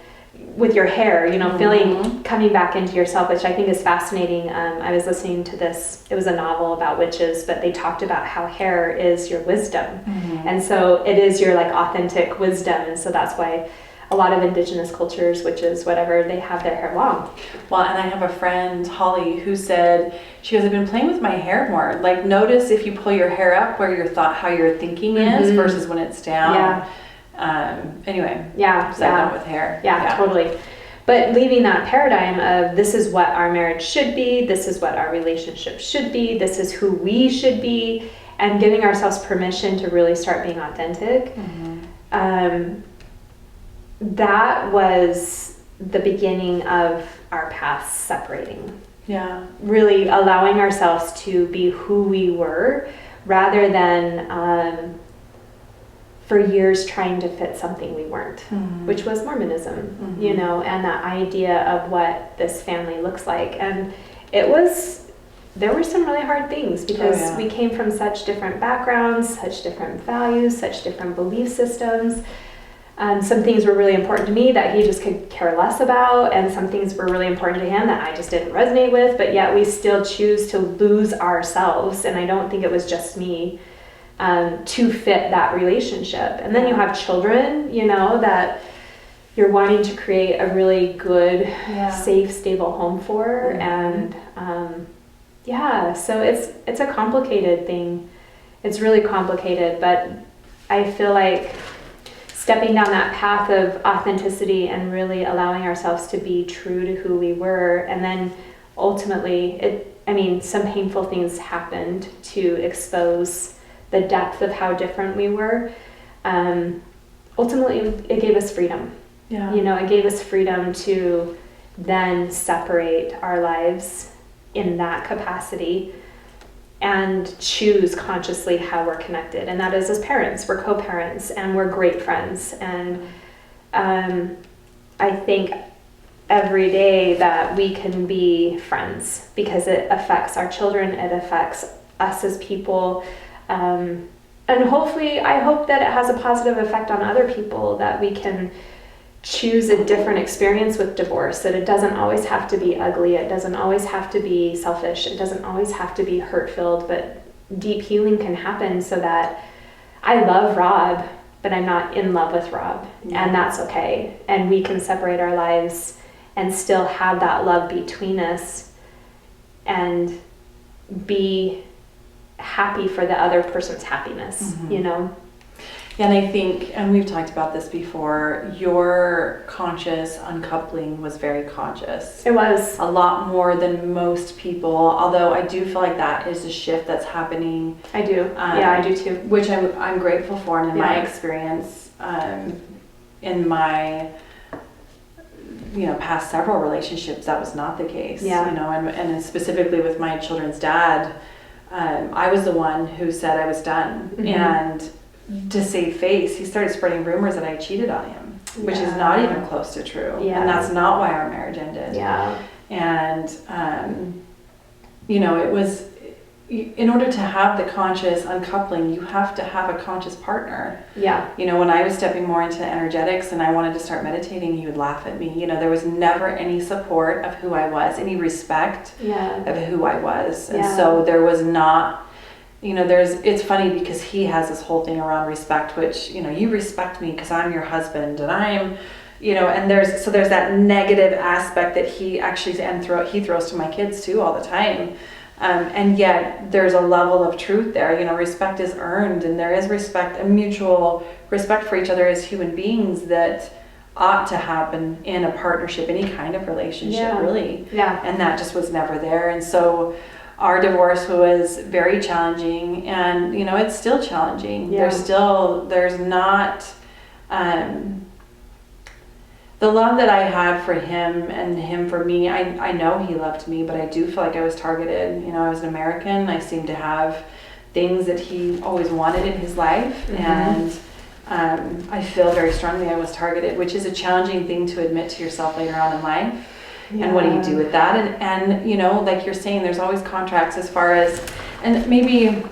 with your hair, feeling, coming back into yourself, which I think is fascinating. I was listening to this, it was a novel about witches, but they talked about how hair is your wisdom. And so it is your, like, authentic wisdom. And so that's why a lot of indigenous cultures, witches, whatever, they have their hair long.
Well, and I have a friend, Holly, who said, she goes, I've been playing with my hair more. Like, notice if you pull your hair up where how your thinking is versus when it's down. Anyway. That with hair.
Totally. But leaving that paradigm of, this is what our marriage should be, this is what our relationship should be, this is who we should be, and giving ourselves permission to really start being authentic. That was the beginning of our paths separating. Really allowing ourselves to be who we were rather than for years trying to fit something we weren't, which was Mormonism, you know, and that idea of what this family looks like. And there were some really hard things because we came from such different backgrounds, such different values, such different belief systems. Some things were really important to me that he just could care less about, and some things were really important to him that I just didn't resonate with, but yet we still choose to lose ourselves. And I don't think it was just me. To fit that relationship. And then you have children, you know, that you're wanting to create a really good, safe, stable home for. And so it's a complicated thing. It's really complicated, but I feel like stepping down that path of authenticity and really allowing ourselves to be true to who we were, and then ultimately some painful things happened to expose the depth of how different we were. Ultimately, it gave us freedom. You know, it gave us freedom to then separate our lives in that capacity and choose consciously how we're connected. And that is as parents. We're co-parents and we're great friends. And I think every day that we can be friends because it affects our children, it affects us as people. And hopefully, I hope that it has a positive effect on other people, that we can choose a different experience with divorce, that it doesn't always have to be ugly, it doesn't always have to be selfish, it doesn't always have to be hurt-filled, but deep healing can happen so that I love Rob, but I'm not in love with Rob, and that's okay. And we can separate our lives and still have that love between us and be happy for the other person's happiness, you know?
And I think, and we've talked about this before, your conscious uncoupling was very conscious.
It was.
A lot more than most people, although I do feel like that is a shift that's happening.
I do. I do too.
Which I'm grateful for, and in my experience, in my past several relationships, that was not the case. You know, and specifically with my children's dad, I was the one who said I was done. And to save face, he started spreading rumors that I cheated on him, which is not even close to true. And that's not why our marriage ended. And, it was, in order to have the conscious uncoupling, you have to have a conscious partner. You know, when I was stepping more into energetics and I wanted to start meditating, he would laugh at me. You know, there was never any support of who I was, any respect of who I was. And so there was not, it's funny because he has this whole thing around respect, which, you respect me because I'm your husband and I'm, and there's that negative aspect that he actually, he throws to my kids too all the time. And yet there's a level of truth there. Respect is earned, and there is respect, a mutual respect for each other as human beings that ought to happen in a partnership, any kind of relationship, really. And that just was never there. And so our divorce was very challenging, and it's still challenging. There's not the love that I had for him and him for me. I know he loved me, but I do feel like I was targeted. I was an American. I seemed to have things that he always wanted in his life, and I feel very strongly I was targeted, which is a challenging thing to admit to yourself later on in life. And what do you do with that? And like you're saying, there's always contracts as far as, and maybe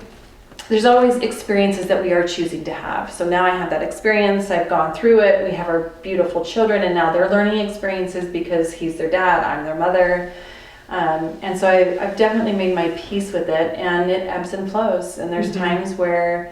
there's always experiences that we are choosing to have. So now I have that experience, I've gone through it, we have our beautiful children, and now they're learning experiences because he's their dad, I'm their mother. And so I've definitely made my peace with it, and it ebbs and flows. And there's times where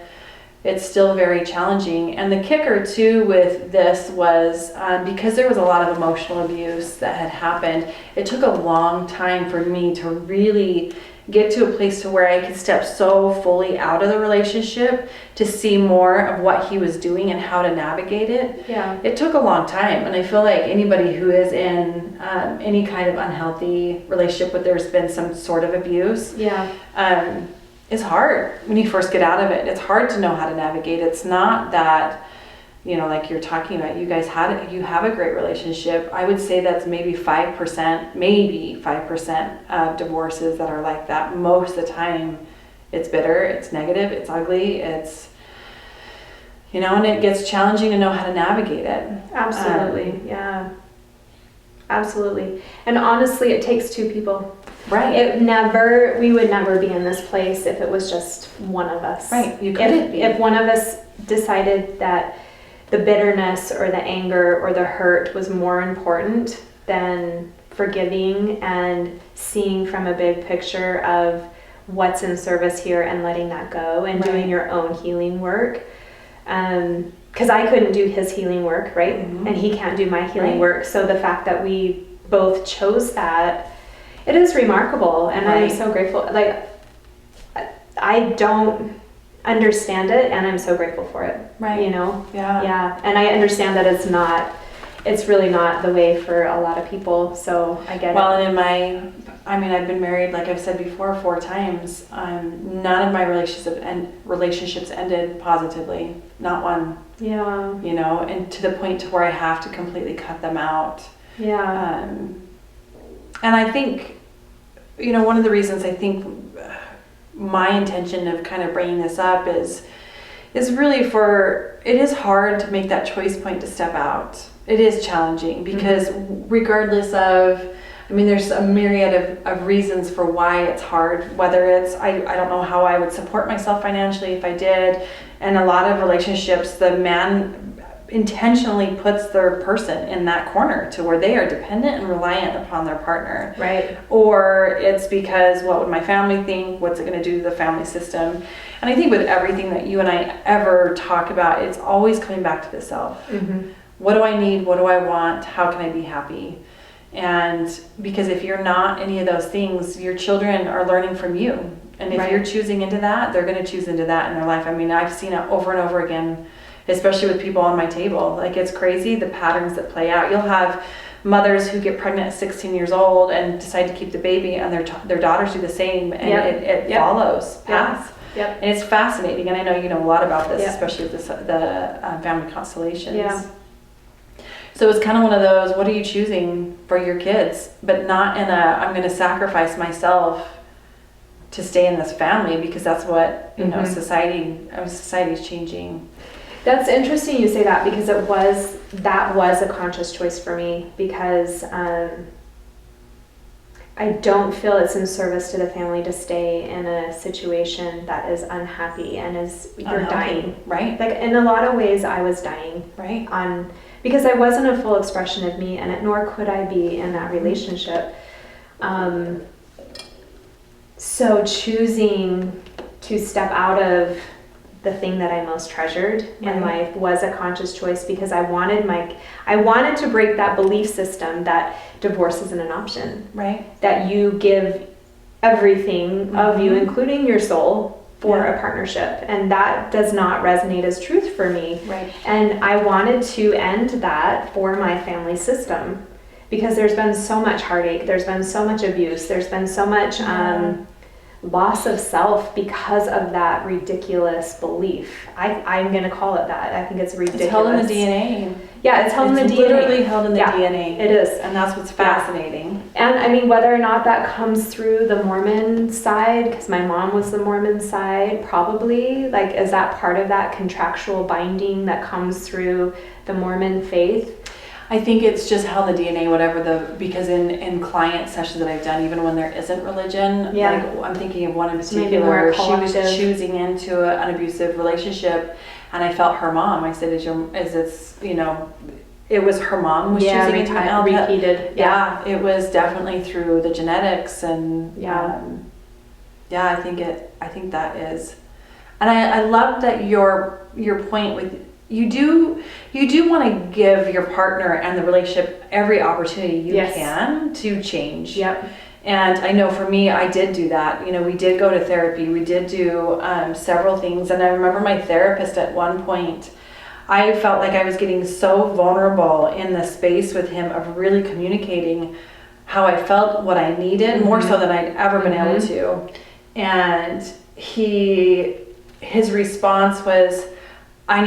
it's still very challenging. And the kicker too with this was because there was a lot of emotional abuse that had happened, it took a long time for me to really get to a place to where I could step so fully out of the relationship to see more of what he was doing and how to navigate it. It took a long time, and I feel like anybody who is in any kind of unhealthy relationship where there's been some sort of abuse, it's hard when you first get out of it. It's hard to know how to navigate. It's not that, like you're talking about, you have a great relationship. I would say that's maybe 5% of divorces that are like that. Most of the time, It's bitter, it's negative, it's ugly, it's, and it gets challenging to know how to navigate it.
Absolutely. Yeah. Absolutely. And honestly, it takes two people.
Right.
We would never be in this place if it was just one of us.
Right. You couldn't be.
If one of us decided that the bitterness or the anger or the hurt was more important than forgiving and seeing from a big picture of what's in service here and letting that go and doing your own healing work. Because I couldn't do his healing work, right? Mm-hmm. And he can't do my healing work. So the fact that we both chose that, it is remarkable. And I'm so grateful. Like, I don't understand it, and I'm so grateful for it.
Right.
Yeah. And I understand that it's really not the way for a lot of people. So I get it.
Well, and I've been married, like I've said before, 4 times. None of my relationships ended positively. Not one.
Yeah.
And to the point to where I have to completely cut them out.
Yeah.
And I think, one of the reasons I think my intention of kind of bringing this up is really it is hard to make that choice point to step out. It is challenging because regardless of, there's a myriad of reasons for why it's hard, whether it's, I don't know how I would support myself financially if I did. And a lot of relationships, the man intentionally puts their person in that corner to where they are dependent and reliant upon their partner.
Right.
Or it's because, what would my family think? What's it going to do to the family system? And I think with everything that you and I ever talk about, it's always coming back to the self. Mm-hmm. What do I need? What do I want? How can I be happy? And because if you're not any of those things, your children are learning from you. And if you're choosing into that, they're going to choose into that in their life. I've seen it over and over again, especially with people on my table. Like, it's crazy the patterns that play out. You'll have mothers who get pregnant at 16 years old and decide to keep the baby, and their daughters do the same, and it follows paths.
Yep.
And it's fascinating, and I know you know a lot about this, especially with the family constellations.
Yeah.
So it's kind of one of those, what are you choosing for your kids? But not in I'm going to sacrifice myself to stay in this family, because that's what, society's changing.
That's interesting you say that, because that was a conscious choice for me, because I don't feel it's in service to the family to stay in a situation that is unhappy and you're dying.
Right.
Like, in a lot of ways I was dying.
Right.
Because I wasn't a full expression of me, and nor could I be in that relationship. So choosing to step out of the thing that I most treasured in life was a conscious choice, because I wanted to break that belief system that divorce isn't an option. Right. That you give everything of you, including your soul, for a partnership, and that does not resonate as truth for me. Right. And I wanted to end that for my family system, because there's been so much heartache, there's been so much abuse, there's been so much loss of self because of that ridiculous belief. I'm going to call it that. I think it's ridiculous.
It's held in the DNA.
Yeah, it's held in the DNA. It's
literally held in the DNA.
It is.
And that's what's fascinating.
And whether or not that comes through the Mormon side, because my mom was the Mormon side, probably, like, is that part of that contractual binding that comes through the Mormon faith?
I think it's just how the DNA, because in client sessions that I've done, even when there isn't religion, like, I'm thinking of one in particular, she was choosing into an abusive relationship, and I felt her mom. I said, it was her mom was choosing into an
repeated.
Yeah, it was definitely through the genetics, and I think that is, and I love that your point with. You do want to give your partner and the relationship every opportunity you can to change. Yep. And I know for me, I did do that. We did go to therapy. We did do several things. And I remember my therapist at one point, I felt like I was getting so vulnerable in the space with him of really communicating how I felt, what I needed, more so than I'd ever been able to. And his response was, I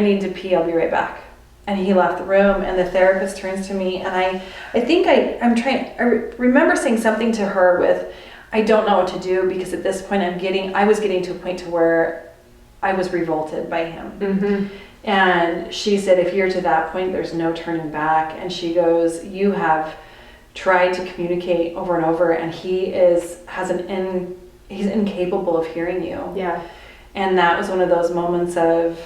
need to pee, I'll be right back. And he left the room, and the therapist turns to me, and I think I remember saying something to her with, I don't know what to do, because at this point I was getting to a point to where I was revolted by him.
Mm-hmm.
And she said, if you're to that point, there's no turning back. And she goes, you have tried to communicate over and over, and he's incapable of hearing you.
Yeah.
And that was one of those moments of,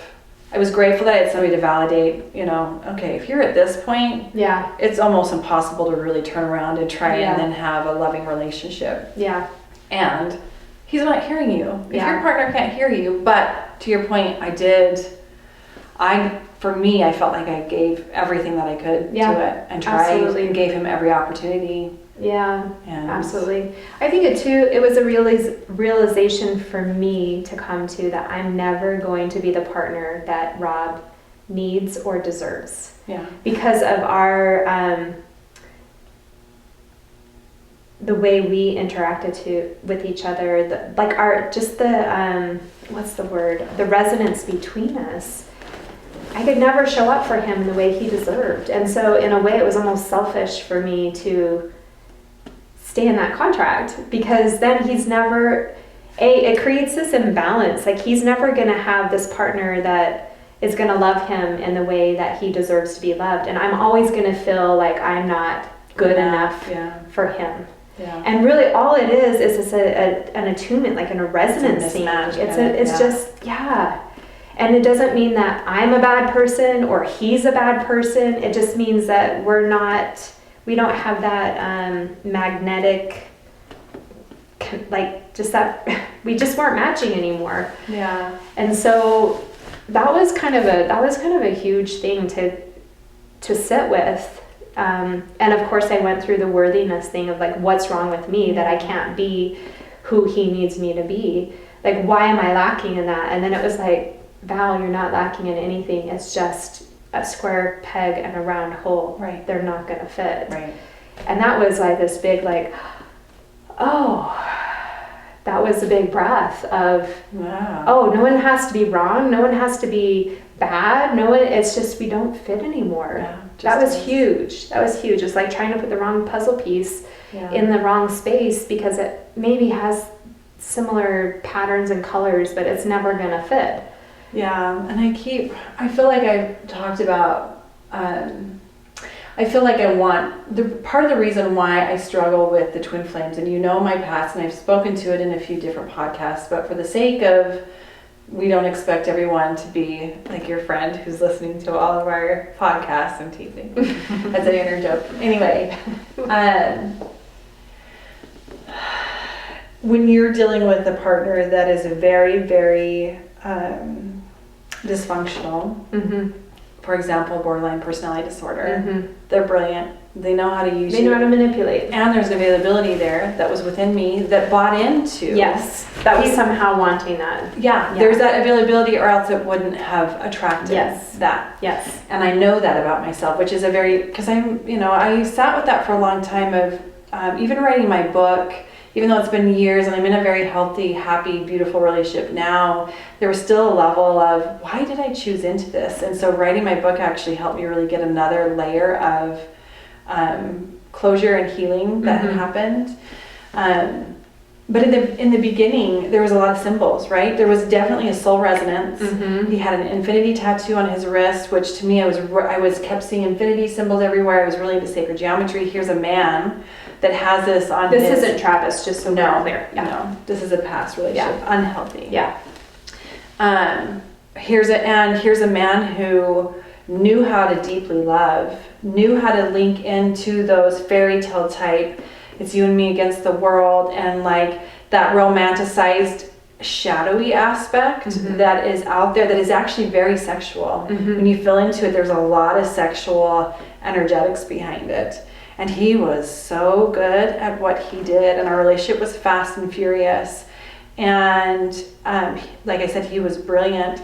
I was grateful that I had somebody to validate, okay, if you're at this point,
Yeah.
it's almost impossible to really turn around and try
Yeah.
and then have a loving relationship.
Yeah.
And he's not hearing you. If
Yeah.
your partner can't hear you, but to your point, for me, I felt like I gave everything that I could
Yeah.
to it, and tried
Absolutely.
and gave him every opportunity.
Yeah.
And
Absolutely. I think it was a realization for me to come to that I'm never going to be the partner that Rob needs or deserves,
Yeah.
because of our the way we interacted with each other, what's the word, the resonance between us. I could never show up for him the way he deserved, and so in a way it was almost selfish for me to stay in that contract, because then it creates this imbalance. Like, he's never going to have this partner that is going to love him in the way that he deserves to be loved, and I'm always going to feel like I'm not good enough
for
him.
Yeah.
And really all it is an attunement, like in a resonance thing. And it doesn't mean that I'm a bad person or he's a bad person. It just means that we don't have that magnetic, we just weren't matching anymore.
Yeah.
And so that was kind of a huge thing to sit with. And of course I went through the worthiness thing of like, what's wrong with me that I can't be who he needs me to be? Like, why am I lacking in that? And then it was like, Val, you're not lacking in anything. It's just a square peg and a round hole.
Right.
They're not going to fit.
Right.
And that was like this big, that was a big breath of,
wow.
Oh, no one has to be wrong. No one has to be bad. It's just, we don't fit anymore.
Yeah,
that was huge. That was huge. It's like trying to put the wrong puzzle piece in the wrong space, because it maybe has similar patterns and colors, but it's never going to fit.
Yeah, and I feel like I've talked about, I feel like part of the reason why I struggle with the twin flames, and my past, and I've spoken to it in a few different podcasts, but for the sake of, we don't expect everyone to be like your friend who's listening to all of our podcasts and teasing. That's an inner joke. Anyway, when you're dealing with a partner that is very, very dysfunctional,
Mm-hmm.
for example, borderline personality disorder,
Mm-hmm.
they're brilliant. They know how to use
They know how to manipulate.
And there's an availability there that was within me that bought into.
Yes, that was somehow wanting that.
Yeah, there's that availability, or else it wouldn't have attracted that.
Yes.
And I know that about myself, which is because I sat with that for a long time of even writing my book. Even though it's been years and I'm in a very healthy, happy, beautiful relationship now, there was still a level of, why did I choose into this? And so writing my book actually helped me really get another layer of closure and healing that had happened. But in the beginning, there was a lot of symbols, right? There was definitely a soul resonance.
Mm-hmm.
He had an infinity tattoo on his wrist, which to me, I was kept seeing infinity symbols everywhere. I was really into sacred geometry. Here's a man that has this on his...
This isn't Travis, just so we're clear.
Yeah. No, this is a past relationship, unhealthy.
Yeah.
Here's a man who knew how to deeply love, knew how to link into those fairy tale type, it's you and me against the world, and like that romanticized shadowy aspect that is out there, that is actually very sexual. When you feel into it, there's a lot of sexual energetics behind it. And he was so good at what he did, and our relationship was fast and furious. And like I said, he was brilliant.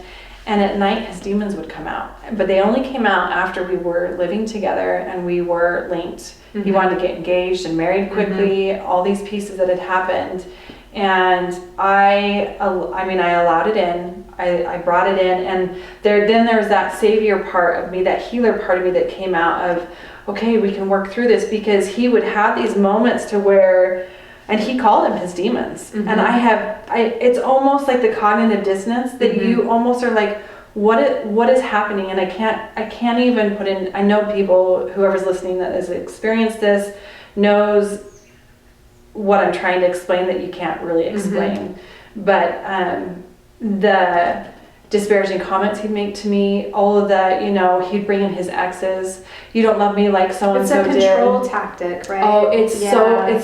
And at night, his demons would come out. But they only came out after we were living together and we were linked. He wanted to get engaged and married quickly, all these pieces that had happened. And I allowed it in. I brought it in. And there was that savior part of me, that healer part of me that came out of, okay, we can work through this, because he would have these moments to where And he called them his demons.
Mm-hmm.
And it's almost like the cognitive dissonance that
Mm-hmm.
you almost are like, what is happening? And I can't even put in, I know people, whoever's listening that has experienced this knows what I'm trying to explain that you can't really explain. Mm-hmm. But the disparaging comments he'd make to me, all of that, he'd bring in his exes. You don't love me like so and so did.
It's a control tactic, right?
Oh, it's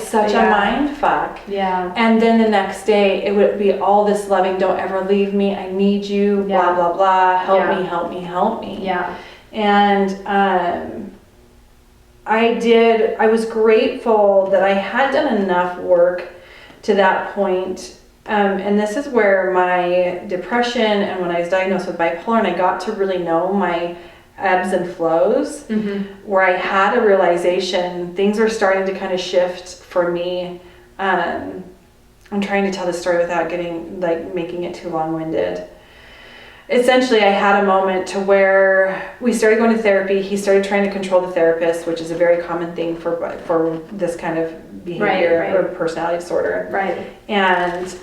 such a mind fuck.
Yeah.
And then the next day it would be all this loving, don't ever leave me, I need you, blah, blah, blah, help me.
Yeah.
And I was grateful that I had done enough work to that point. And this is where my depression and when I was diagnosed with bipolar and I got to really know my ebbs and flows, where I had a realization things were starting to kind of shift for me. I'm trying to tell the story without making it too long-winded. Essentially, I had a moment to where we started going to therapy. He started trying to control the therapist, which is a very common thing for this kind of behavior or personality disorder. Right. And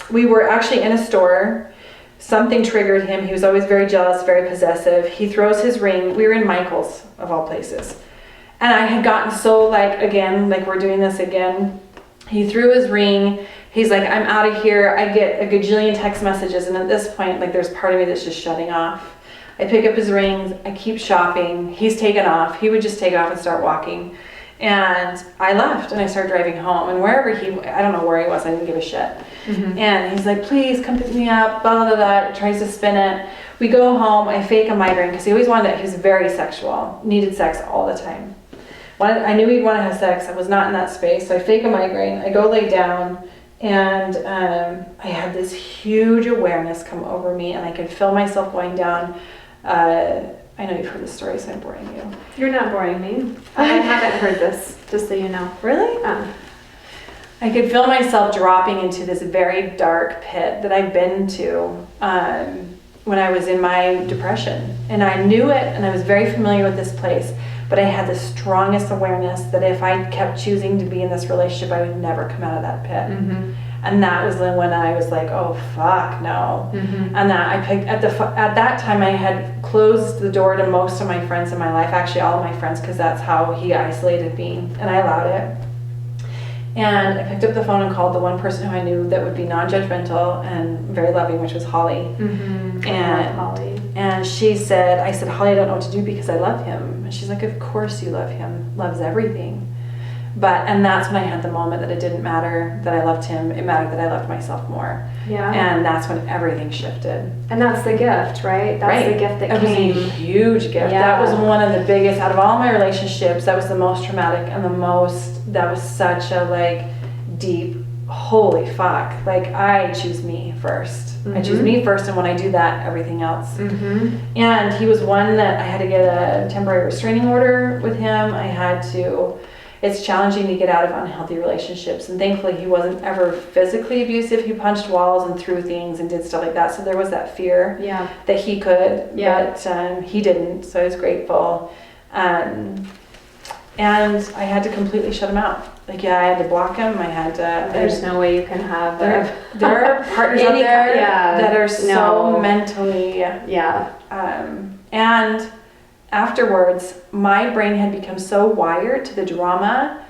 we were actually in a store. Something triggered him. He was always very jealous, very possessive. He throws his ring. We were in Michael's, of all places. And I had gotten so we're doing this again. He threw his ring. He's like, I'm out of here. I get a gajillion text messages. And at this point, there's part of me that's just shutting off. I pick up his rings. I keep shopping. He's taken off. He would just take off and start walking. And I left and I started driving home. And wherever I don't know where he was. I didn't give a shit. Mm-hmm. And he's like, please come pick me up. Blah, blah, blah. Tries to spin it. We go home. I fake a migraine because he always he was very sexual. Needed sex all the time. I knew he'd want to have sex. I was not in that space. So I fake a migraine. I go lay down. And I had this huge awareness come over me, and I could feel myself going down. I know you've heard this story, so I'm boring you.
You're not boring me. I haven't heard this, just so you know.
Really? I could feel myself dropping into this very dark pit that I've been to when I was in my depression. And I knew it, and I was very familiar with this place. But I had the strongest awareness that if I kept choosing to be in this relationship, I would never come out of that pit. Mm-hmm. And that was when I was like, oh, fuck, no. Mm-hmm. And that I picked, at that time, I had closed the door to most of my friends in my life, actually all of my friends, because that's how he isolated me, and I allowed it. And I picked up the phone and called the one person who I knew that would be non-judgmental and very loving, which was Holly. Mm-hmm. And she said, I said, Holly, I don't know what to do because I love him. And she's like, of course you love him. Loves everything. And that's when I had the moment that it didn't matter that I loved him. It mattered that I loved myself more. Yeah. And that's when everything shifted.
And that's the gift, right? That's the gift that came.
It was a huge gift. Yeah. That was one of the biggest, out of all my relationships, that was the most traumatic and that was such a deep, holy fuck. I choose me first. Mm-hmm. I choose me first, and when I do that, everything else. Mm-hmm. And he was one that I had to get a temporary restraining order with him. It's challenging to get out of unhealthy relationships, and thankfully he wasn't ever physically abusive. He punched walls and threw things and did stuff like that, so there was that fear that he could, but he didn't, so I was grateful. And I had to completely shut him out. I had to block him. I had to.
There's no way you can have.
There are partners out there that are so mentally. Yeah. And afterwards, my brain had become so wired to the drama.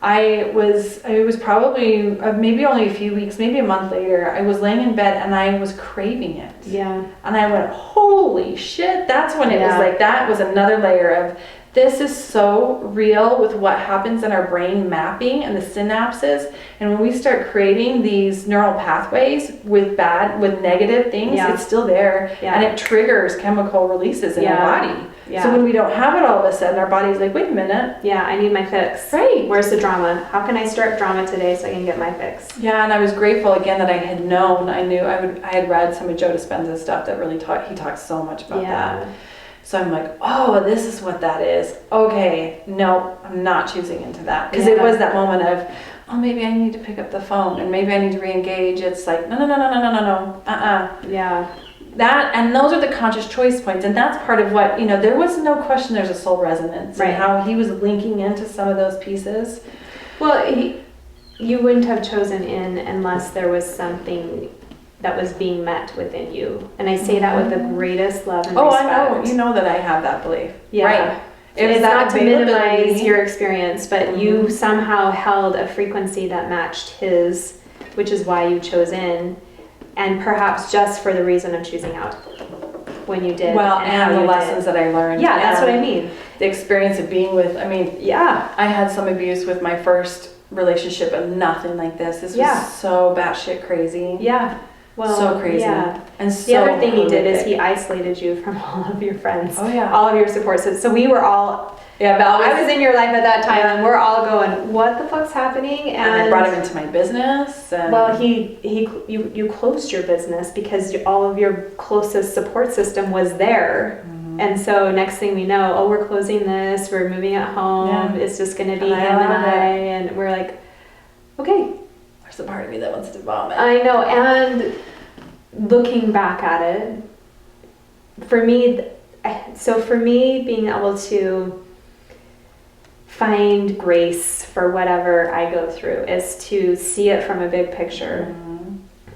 It was probably maybe only a few weeks, maybe a month later, I was laying in bed and I was craving it. Yeah. And I went, holy shit. That's when it was that was another layer of, this is so real with what happens in our brain mapping and the synapses. And when we start creating these neural pathways with negative things, it's still there. Yeah. And it triggers chemical releases in our body. Yeah. So when we don't have it, all of a sudden our body's like, wait a minute.
Yeah, I need my fix. Right. Where's the drama? How can I start drama today so I can get my fix?
Yeah, and I was grateful again that I had known. I had read some of Joe Dispenza's stuff that really he talks so much about that. So I'm like, oh, this is what that is. Okay, no, I'm not choosing into that. Because it was that moment of, oh, maybe I need to pick up the phone and maybe I need to re-engage. It's like, no. Yeah. And those are the conscious choice points. And that's part of what, there was no question there's a soul resonance. Right. And how he was linking into some of those pieces.
Well, you wouldn't have chosen in unless there was something that was being met within you. And I say that with the greatest love and respect.
I know. You know that I have that belief.
Yeah.
Right.
It's not to minimize
availability.
your experience, but you somehow held a frequency that matched his, which is why you chose in, and perhaps just for the reason of choosing out when you did.
Well,
and
and
how
the
you
lessons
did.
that I learned.
Yeah, that's what I
and
mean.
The experience of being with,
Yeah.
I had some abuse with my first relationship, but nothing like this. This was so batshit crazy.
Yeah. Well,
so crazy.
Yeah.
And
The
so
other thing he did is
horrific.
he isolated you from all of your friends.
Oh, yeah.
All of your support systems. So we were all, I was in your life at that time, and we're all going, what the fuck's happening?
And I brought him into my business. And
well, you closed your business because all of your closest support system was there. Mm-hmm. And so next thing we know, we're closing this, we're moving at home, it's just going to be him and I, and we're like, okay.
There's a part of me that wants to vomit.
I know, and looking back at it, for me, being able to find grace for whatever I go through is to see it from a big picture,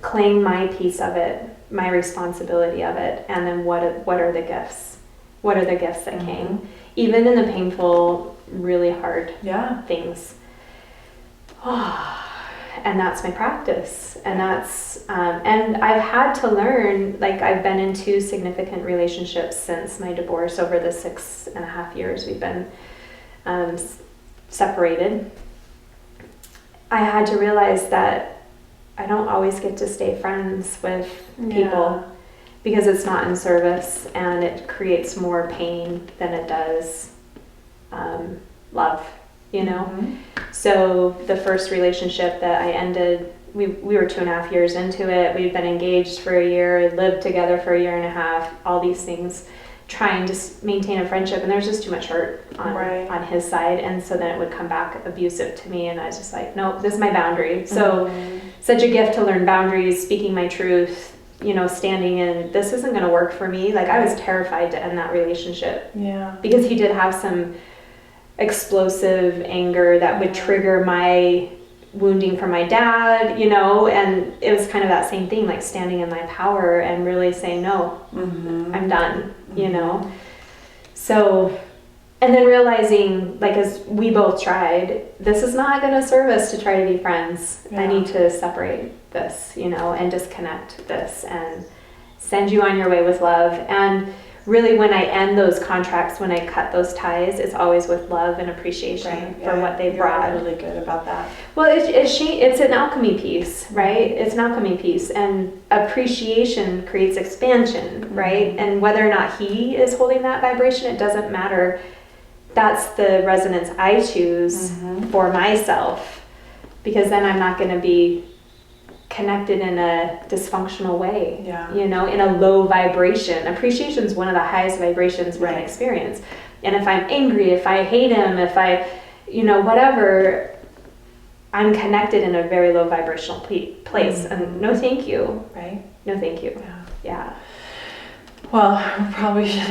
claim my piece of it, my responsibility of it, and then what are the gifts? What are the gifts that came? Even in the painful, really hard things. And that's my practice. And that's, and I've had to learn, like I've been in 2 significant relationships since my divorce over the 6.5 years we've been separated. I had to realize that I don't always get to stay friends with people because it's not in service, and it creates more pain than it does love, you know? So the first relationship that I ended, we were 2.5 years into it. We'd been engaged for a year, lived together for a year and a half, all these things, trying to maintain a friendship, and there's just too much hurt on his side, and so then it would come back abusive to me, and I was just like, nope, this is my boundary. So such a gift to learn boundaries, speaking my truth, you know, standing in, this isn't going to work for me. Like I was terrified to end that relationship because he did have some explosive anger that would trigger my wounding from my dad, you know, and it was kind of that same thing, like standing in my power and really saying, no, I'm done, you know? So, and then realizing, like, as we both tried, this is not going to serve us to try to be friends. I need to separate this, you know, and disconnect this and send you on your way with love. And really, when I end those contracts, when I cut those ties, it's always with love and appreciation for what they brought.
You're really good about that.
Well, it's an alchemy piece, right? It's an alchemy piece, and appreciation creates expansion, right? And whether or not he is holding that vibration, it doesn't matter. That's the resonance I choose for myself, because then I'm not going to be connected in a dysfunctional way, you know, in a low vibration. Appreciation is one of the highest vibrations we can experience. And if I'm angry, if I hate him, if I, you know, whatever, I'm connected in a very low vibrational place. And no thank you. Right? No thank you. Yeah.
Well, we probably should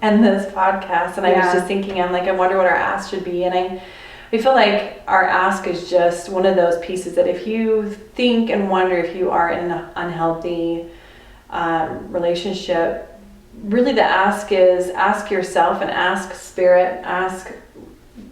end this podcast. And I was just thinking, I'm like, I wonder what our ask should be. And I feel like our ask is just one of those pieces that if you think and wonder if you are in an unhealthy relationship, really the ask is ask yourself and ask spirit, ask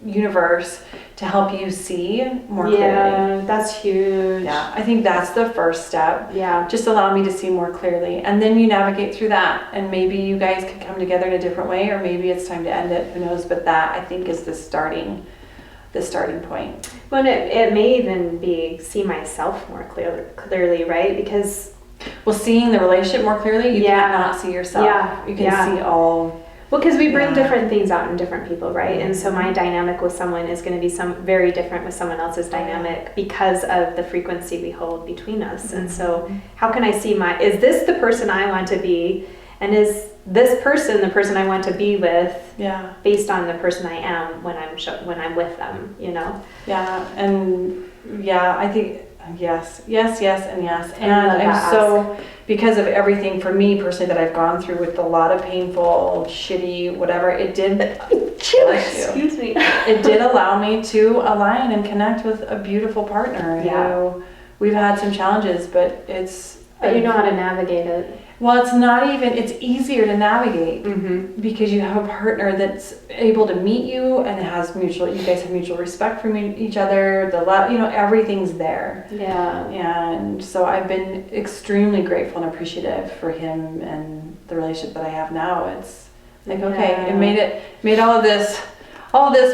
universe to help you see more clearly.
Yeah, that's huge.
Yeah, I think that's the first step.
Yeah.
Just allow me to see more clearly. And then you navigate through that. And maybe you guys can come together in a different way, or maybe it's time to end it. Who knows? But that, I think, is the starting point.
Well, it may even be see myself more clearly, right? Because
seeing the relationship more clearly, you cannot see yourself. You can see all.
Well, because we bring different things out in different people, right? And so my dynamic with someone is going to be very different with someone else's dynamic because of the frequency we hold between us. And so how can I see is this the person I want to be? And is this person the person I want to be with based on the person I am when I'm with them, you know?
Yeah, and I think Yes, yes, yes, and yes. And
love
I'm
that
so, because of everything for me personally that I've gone through with a lot of painful, shitty, whatever, it did, bless you.
Excuse me.
It did allow me to align and connect with a beautiful partner who we've had some challenges, but
But you know how to navigate it.
well, it's not even, it's easier to navigate
Mm-hmm.
because you have a partner that's able to meet you and has mutual, you guys have mutual respect for each other, the love, everything's there.
Yeah.
And so I've been extremely grateful and appreciative for him and the relationship that I have now. It's like, okay, it made all of this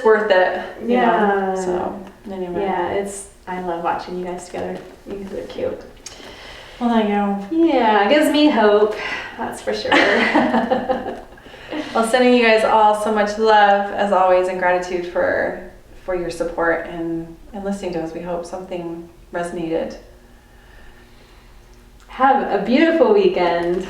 worth it, you know? So anyway.
Yeah, I love watching you guys together. You guys are cute.
Well, there you go.
Yeah, it gives me hope. That's for sure.
Well, sending you guys all so much love as always and gratitude for your support and listening to us. We hope something resonated.
Have a beautiful weekend.